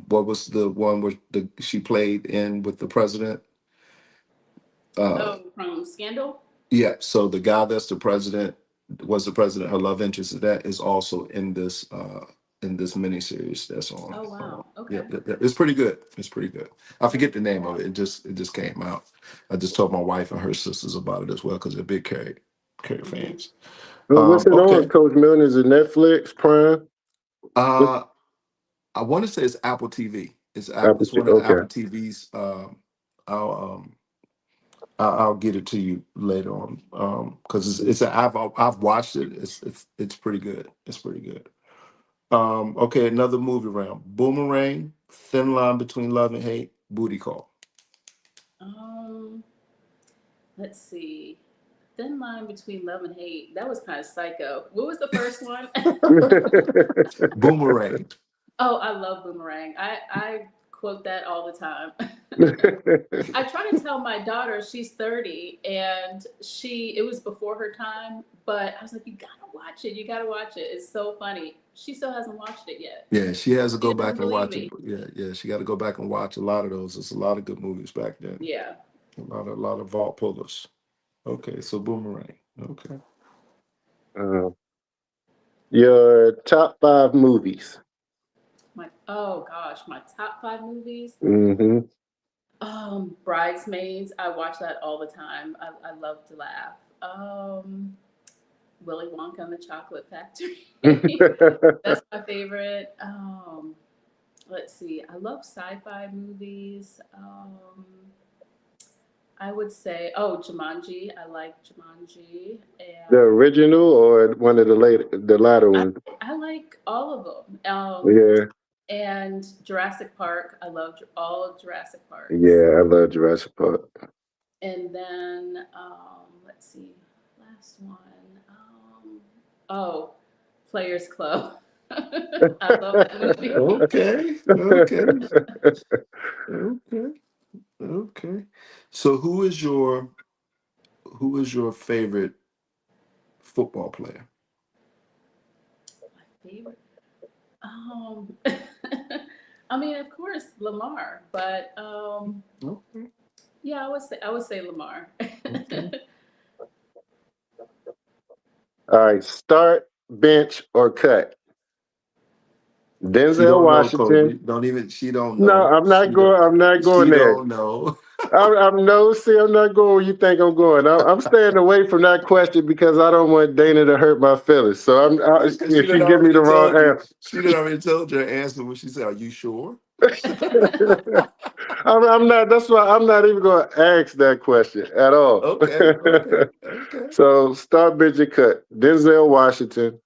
what was the one where she played in with the president? Uh, Oh, from Scandal. yeah, so the guy that's the president was the president. Her love interest of that is also in this miniseries that's on. Oh wow. Yeah, Okay. yeah, yeah. It's pretty good. It's pretty good. I I'll forget look the into name of that. it. It just came out. I just told my wife and her sisters about it as well because they're big Carrie Hmm. fans. Well, what's it on, Okay. Coach Milne? Is it Netflix, Prime? What's Uh, I want to say it's Apple TV. Apple It's one of Okay. Apple TV's. I'll I'll get it to you later on. Because I've watched it. It's pretty good. It's pretty good. Okay, another movie round. Boomerang, Thin Line Between Love and Hate, Booty Call. Um, let's see. Thin line between love and hate. That was kind of psycho. What was the first one? Boomerang. Oh, I love Boomerang. I quote that all the time. I try to tell my daughter she's 30 and it was before her time, but I was like, you gotta watch it. You gotta watch it. It's so funny. She still hasn't watched it yet. Yeah, she has to She go doesn't back and believe watch it. me. Yeah, yeah, she got to go back and watch a lot of those. There's a lot of good movies back then. Yeah. A lot of vault pullers. Okay, so Boomerang. Okay. uh, your top 5 movies. Oh gosh, my top 5 movies. Hmm. Bridesmaids. I watch that all the time. I love to laugh. Willy Wonka and the Chocolate Factory. That's my favorite. Let's see. I love sci-fi movies. I would say, oh, Jumanji. I like Jumanji, The and original or one of the latter I ones? I like all of them. Yeah, And Jurassic Park. I love all of Jurassic Parks. yeah, I love Jurassic Park. And then let's see, last one. Oh, Players Club. I love that movie. Okay. Okay. Okay. Okay. So who is your favorite football player? My favorite. Um, I mean, of course, Lamar, but Okay. yeah, I would say Lamar. Okay. All right, start, bench, or cut. She Denzel don't know, Washington. Kobe. Don't even. She don't No, know. I'm not going. I'm not going She there. don't know. I'm no. See, I'm not going where you think I'm going. I'm staying away from that question because I don't want Dana to hurt my feelings. So Because she if done you give me the already wrong told you. answer. She done already told you her answer when she said, "Are you sure?" I'm not. That's why I'm not even going to ask that question at all. Okay. Okay. Okay. So start, bench, or cut. Denzel Washington,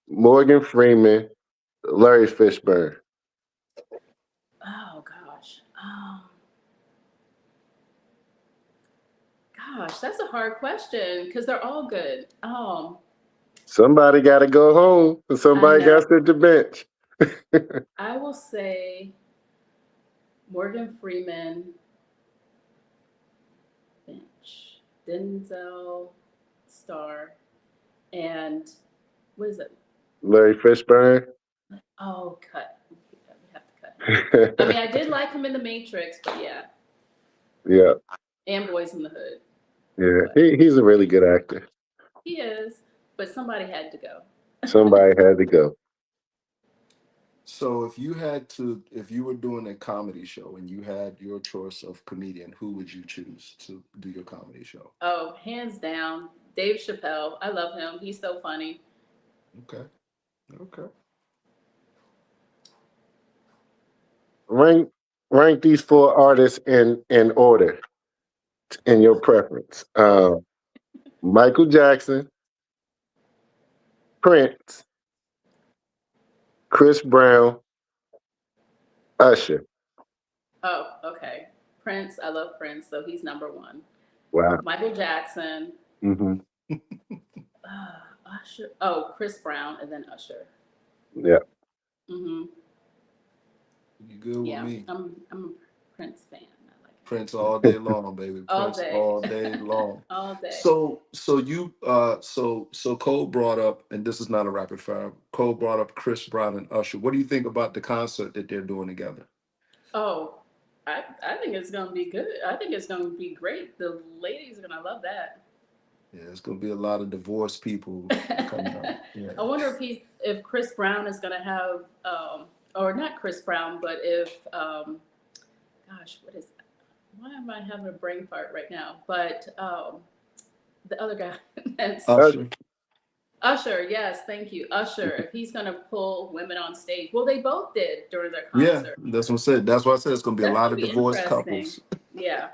Morgan Freeman, Larry Fishburne. Oh gosh. Gosh, that's a hard question because they're all good. Somebody got to go home, and I somebody know. got to sit the bench. I will say Morgan Freeman, bench, Denzel, star, and what is it? Larry Fishburne. Oh, cut. We have to cut. I mean, I did like him in The Matrix, but yeah, Yeah, and Boys in the Hood, yeah. but He's a really good actor. he is. But somebody had to go. Somebody had to go. So if you were doing a comedy show and you had your choice of comedian, who would you choose to do your comedy show? Oh, hands down, Dave Chappelle. I love him. He's so funny. Okay. Okay. Rank rank these four artists in order in your preference. Michael Jackson, Prince, Chris Brown, Usher. Oh, okay. Prince. I love Prince, so he's number one. Wow. Michael Jackson. Hmm. Usher. Oh, Chris Brown, and then Usher. Yeah. Hmm. You good with Yeah, me? I'm a Prince fan. I like him Prince all day long, baby. all Prince day, all day long. all day. So Cole brought up, and this is not a rapid fire. Cole brought up Chris Brown and Usher. What do you think about the concert that they're doing together? Oh, I think it's gonna be good. I think it's gonna be great. The ladies are gonna love that. Yeah, it's gonna be a lot of divorced people coming up. Yeah. I wonder if Chris Brown is gonna have or not Chris Brown, but if gosh, what is why am I having a brain fart right now? But the other guy, that's Usher. Usher. Yes, thank you, Usher. If he's gonna pull women on stage, well, they both did during their Yeah, concert. that's what I said. That's why I said it's gonna be a That's lot gonna of be divorced interesting. couples. Yeah,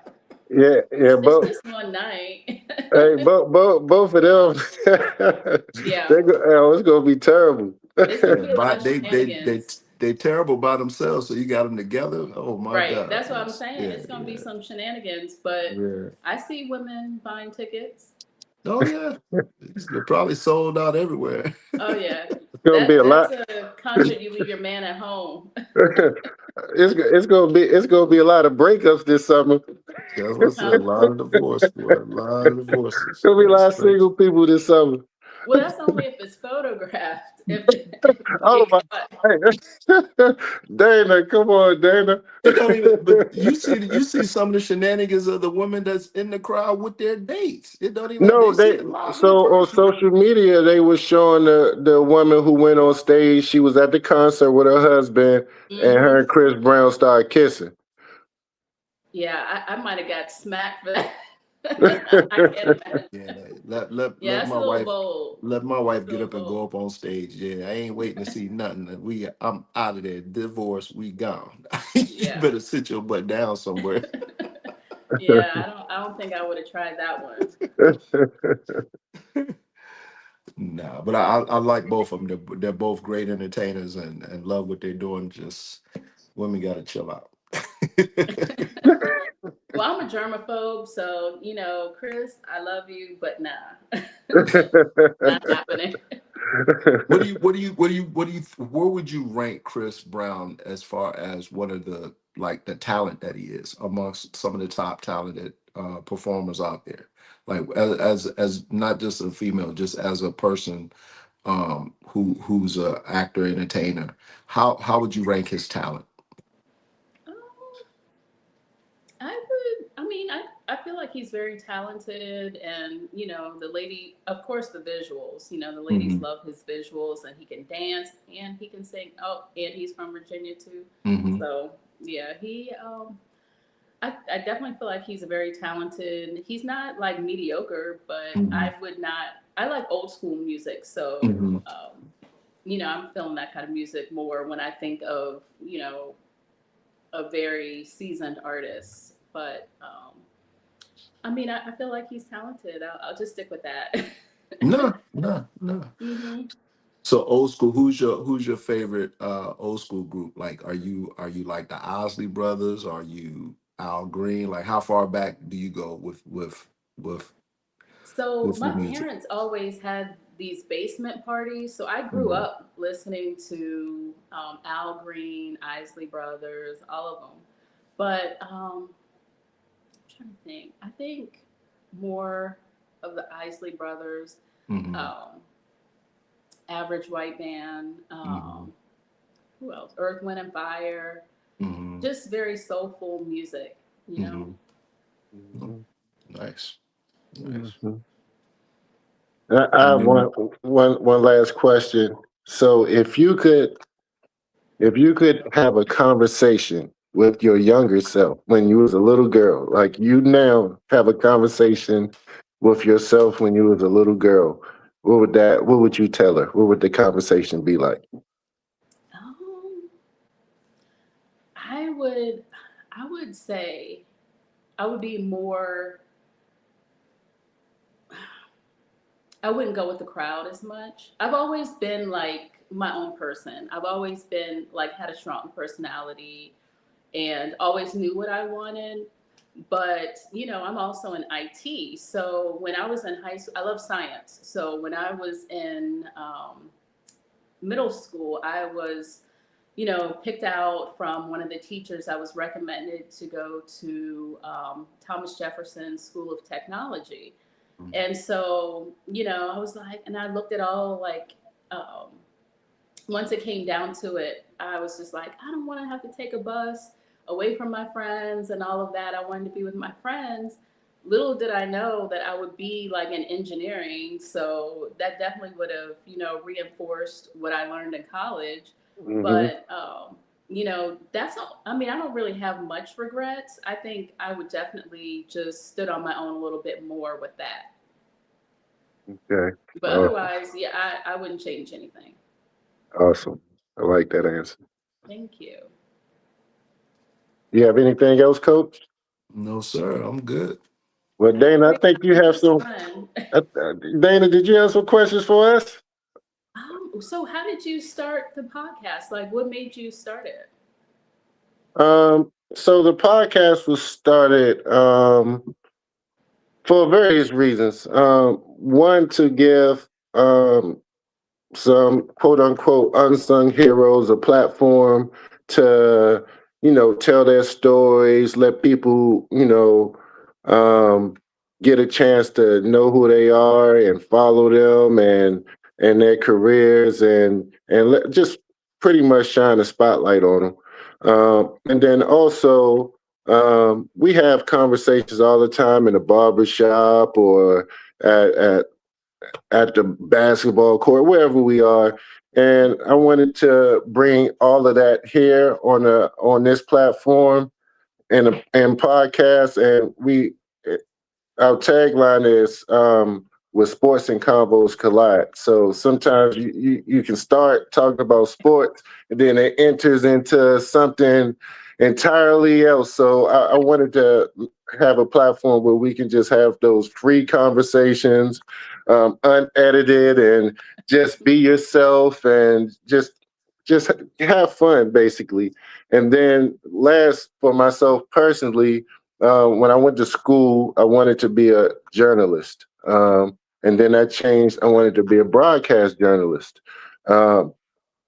Yeah, yeah, it's both. just one night. Hey, both of them. Yeah, Oh, it's gonna be terrible. it's gonna Yeah, be a lot but of they shenanigans. they terrible by themselves. So you got them together. Oh my Right. God. That's what I'm saying. Yeah, It's gonna be yeah, some shenanigans, but yeah. I see women buying tickets. Oh yeah, they're probably sold out everywhere. Oh yeah. It's gonna be a That's lot. a concert you leave your man at home. It's gonna be a lot of breakups this summer. That's what I said. A Huh? lot of divorce, boy. A lot of divorces. Gonna be a That's lot of crazy. single people this summer. Well, that's only if it's photographed. If you Oh get my! caught. Hey, Dana, come on, Dana. It don't even. But you see some of the shenanigans of the women that's in the crowd with their dates. It don't even. No, They see they it live and in so on person. social media they was showing the woman who went on stage. She was at the concert with her husband, and her Hmm. and Chris Brown started kissing. Yeah, I might have got smacked for that. I can't imagine. Yeah, Yeah, that's a little bold. let my That's wife a get little up and go bold. up on stage. Yeah, I ain't waiting to see nothing. I'm out of there. Divorce, we gone. You Yeah. better sit your butt down somewhere. Yeah, I don't think I would have tried that one. Nah, but I like both of them. They're both great entertainers and love what they're doing. Just women gotta chill out. Well, I'm a germaphobe, so Chris, I love you, but nah, not happening. Where would you rank Chris Brown as far as one of the like the talent that he is amongst some of the top talented performers out there? Like as not just a female, just as a person who's a actor, entertainer. How would you rank his talent? Um, I would. I mean, I feel like he's very talented, and the lady, of course, the visuals. The ladies Hmm. love his visuals, and he can dance and he can sing. Oh, and he's from Virginia too, Hmm. so yeah, he. I definitely feel like he's a very talented. He's not like mediocre, but Hmm. I would not. I like old school music, so Hmm. I'm feeling that kind of music more when I think of a very seasoned artist. But I mean, I feel like he's talented. I'll just stick with that. No, no, no. Hmm. So old school, who's your favorite old school group? Like are you like the Osley brothers? Are you Al Green? Like how far back do you go with So with my your music? parents always had these basement parties. So I grew Mhm. up listening to Al Green, Isley Brothers, all of them. But I'm trying to think. I think more of the Isley Brothers, Mhm. um, Average White Band. Mhm. Who else? Earth, Wind, and Fire. Mhm. Just very soulful music, you know. Mhm. Nice. Nice. Mhm. I And have then one last question. So, if you could If you could have a conversation with your younger self when you was a little girl, like you now have a conversation with yourself when you was a little girl, what would you tell her? What would the conversation be like? Um, I would, I would say I would be more. I wouldn't go with the crowd as much. I've always been like my own person. I've always been like had a strong personality and always knew what I wanted. But I'm also in IT. So when I was in high school, I love science. So when I was in middle school, I was picked out from one of the teachers. I was recommended to go to Thomas Jefferson School of Technology. And so, I was like, and I looked at all like, um, once it came down to it, I was just like, I don't want to have to take a bus away from my friends and all of that. I wanted to be with my friends. Little did I know that I would be like in engineering. So that definitely would have, reinforced what I learned in college. Hmm. But, that's all. I mean, I don't really have much regrets. I think I would definitely just stood on my own a little bit more with that. Okay. But Awesome. otherwise, yeah, I wouldn't change anything. Awesome. I like that answer. Thank you. You have anything else, Coach? No, sir, I'm good. Well, All Dana, I right. think you This have was some. fun. Dana, did you have some questions for us? So how did you start the podcast? Like, what made you start it? So the podcast was started for various reasons. One, to give some quote unquote unsung heroes a platform to, tell their stories, let people, um, get a chance to know who they are and follow them and their careers just pretty much shine a spotlight on them. And then also, we have conversations all the time in a barber shop or at, at at the basketball court, wherever we are. And I wanted to bring all of that here on this platform and podcast. And our tagline is with sports and combos collide. So sometimes you can start talking about sports and then it enters into something entirely else. So I wanted to have a platform where we can just have those free conversations, unedited, and just be yourself and just have fun basically. And then last, for myself personally, when I went to school, I wanted to be a journalist. And then I changed. I wanted to be a broadcast journalist. Um,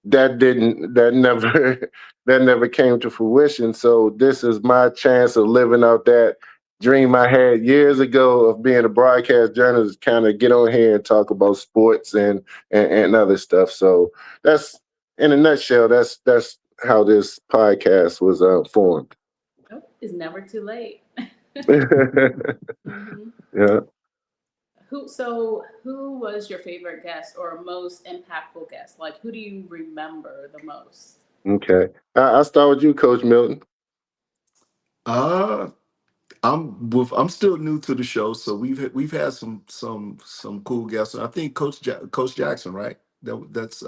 that never that never came to fruition. So this is my chance of living out that dream I had years ago of being a broadcast journalist, kind of get on here and talk about sports and other stuff. So that's in a nutshell, that's how this podcast was formed. Oh, it's never too late. hmm Yeah. Who was your favorite guest or most impactful guest? Like, who do you remember the most? Okay. I'll start with you, Coach Milton. Uh, I'm still new to the show, so we've had some cool guests. I think Coach Jackson, right? That's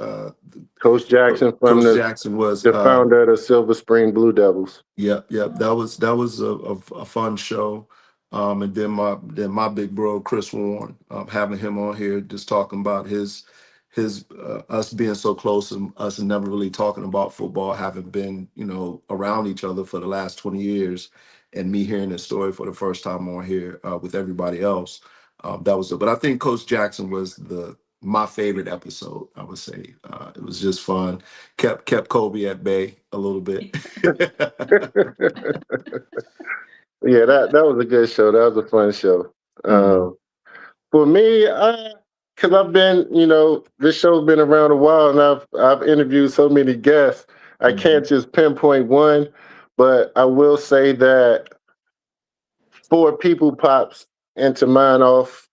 Coach Jackson from Coach Jackson was the founder of the Silver Spring Blue Devils. yep, yep. Oh, That was a fun show. And then my big bro Chris Warren, having him on here, just talking about his us being so close and us never really talking about football, having been around each other for the last 20 years, and me hearing his story for the first time on here with everybody else. That was it. But I think Coach Jackson was the my favorite episode. I would say it was just fun. Kept Kobe at bay a little bit. Yeah, that was a good show. That was a fun show. Mhm. For me, because I've been, this show's been around a while, and I've interviewed so many guests. I can't Mhm. just pinpoint one, but I will say that four people pops into mind off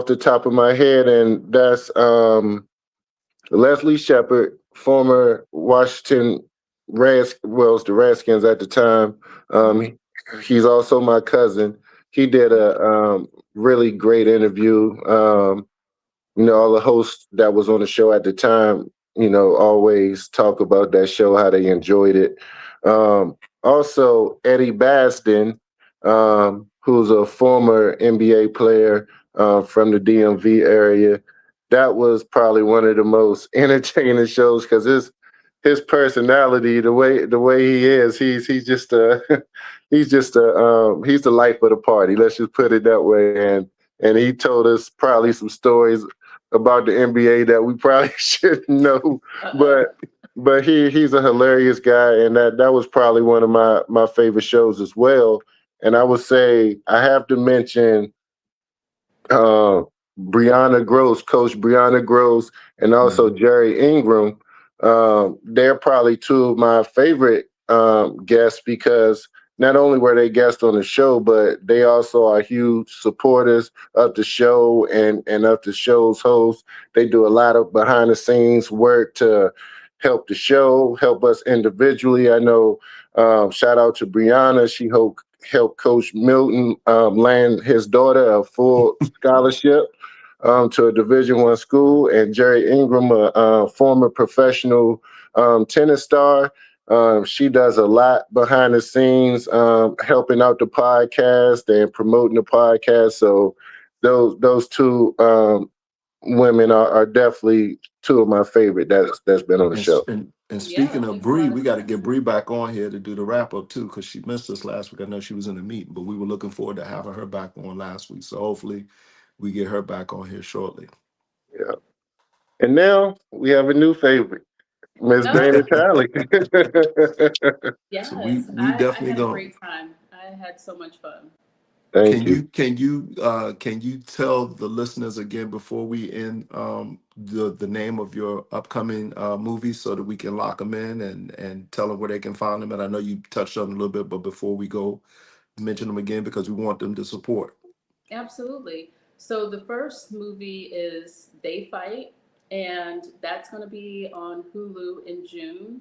the top of my head, and that's Leslie Shepard, former Washington well, it's the Redskins at the time. Mhm. He's also my cousin. He did a really great interview. All the hosts that was on the show at the time, always talk about that show, how they enjoyed it. Also, Eddie Basden, who's a former NBA player from the DMV area, that was probably one of the most entertaining shows because his personality, the way he is, he's just a he's the life of the party. Let's just put it that way. And he told us probably some stories about the NBA that we probably shouldn't know, Uh-oh. but he's a hilarious guy, and that was probably one of my favorite shows as well. And I would say I have to mention uh, Brianna Gross, Coach Brianna Gross, and also Mhm. Jerry Ingram. They're probably two of my favorite guests because not only were they guests on the show, but they also are huge supporters of the show and of the show's host. They do a lot of behind the scenes work to help the show, help us individually. I know. Shout out to Brianna. She helped Coach Milton land his daughter a full scholarship to a Division I school, and Jerry Ingram, a former professional tennis star. She does a lot behind the scenes, helping out the podcast and promoting the podcast. So those two women are definitely two of my favorite that's been on the show. And Yeah, speaking that of makes a Bree, lot of we got to get sense. Bree back on here to do the wrap up too, because she missed us last week. I know she was in a meeting, but we were looking forward to having her back on last week. So hopefully we get her back on here shortly. Yeah. And now we have a new favorite, Miss Oh, Dana Talley. So we yes. we I definitely had a going. great time. I had so much fun. Thank Can you. you tell the listeners again before we end the name of your upcoming movies so that we can lock them in and tell them where they can find them? And I know you touched on it a little bit, but before we go, mention them again because we want them to support. Absolutely. So the first movie is They Fight, and that's going to be on Hulu in June.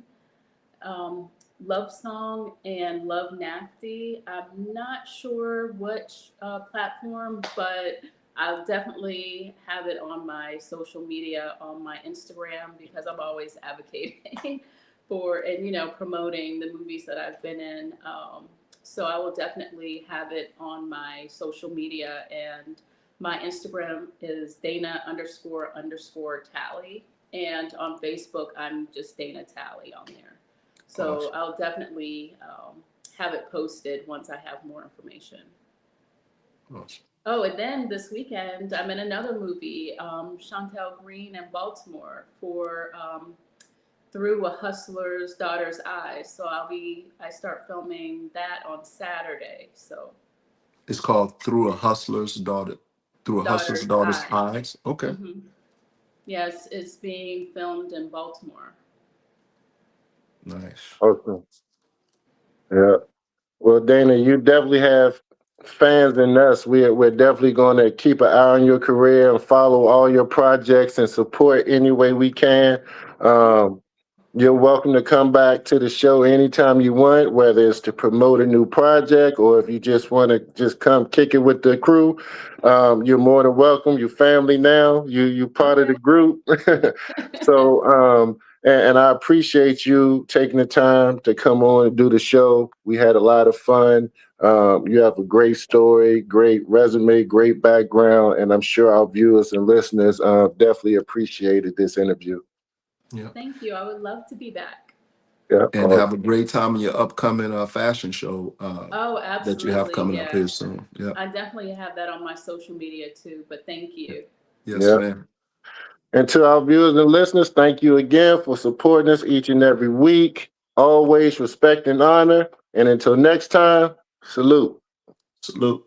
um, Love Song and Love Nasty. I'm not sure which platform, but I'll definitely have it on my social media, on my Instagram, because I'm always advocating for and promoting the movies that I've been in. So I will definitely have it on my social media, and my Instagram is Dana underscore Talley, and on Facebook I'm just Dana Talley on there. So Awesome. I'll definitely have it posted once I have more information. Awesome. Oh, and then this weekend I'm in another movie, Chantel Green in Baltimore for Through a Hustler's Daughter's Eyes. So I start filming that on Saturday. So It's called Through a Hustler's Daughter's Daughter's Eyes. Eyes. Okay. Mm-hmm. Yes, it's being filmed in Baltimore. Nice. Awesome. Yeah. Well, Dana, you definitely have fans in us. We're definitely going to keep an eye on your career and follow all your projects and support any way we can. Thank Um, you're welcome to come back to the show anytime you want, whether it's to promote a new project or if you just want to just come kick it with the crew. You're more than welcome. You're family now. You part of Okay. the group. So and I appreciate you taking the time to come on and do the show. We had a lot of fun. You have a great story, great resume, great background, and I'm sure our viewers and listeners definitely appreciated this interview. Yeah. Thank you. I would love to be back. Yeah, And have a great time in your upcoming fashion show Oh, that you have absolutely. coming up here Yes. soon. Yeah. I definitely have that on my social media too, but thank Yeah. you. Yes, yeah. ma'am. And to our viewers and listeners, thank you again for supporting us each and every week. Always respect and honor. And until next time, salute. Salute.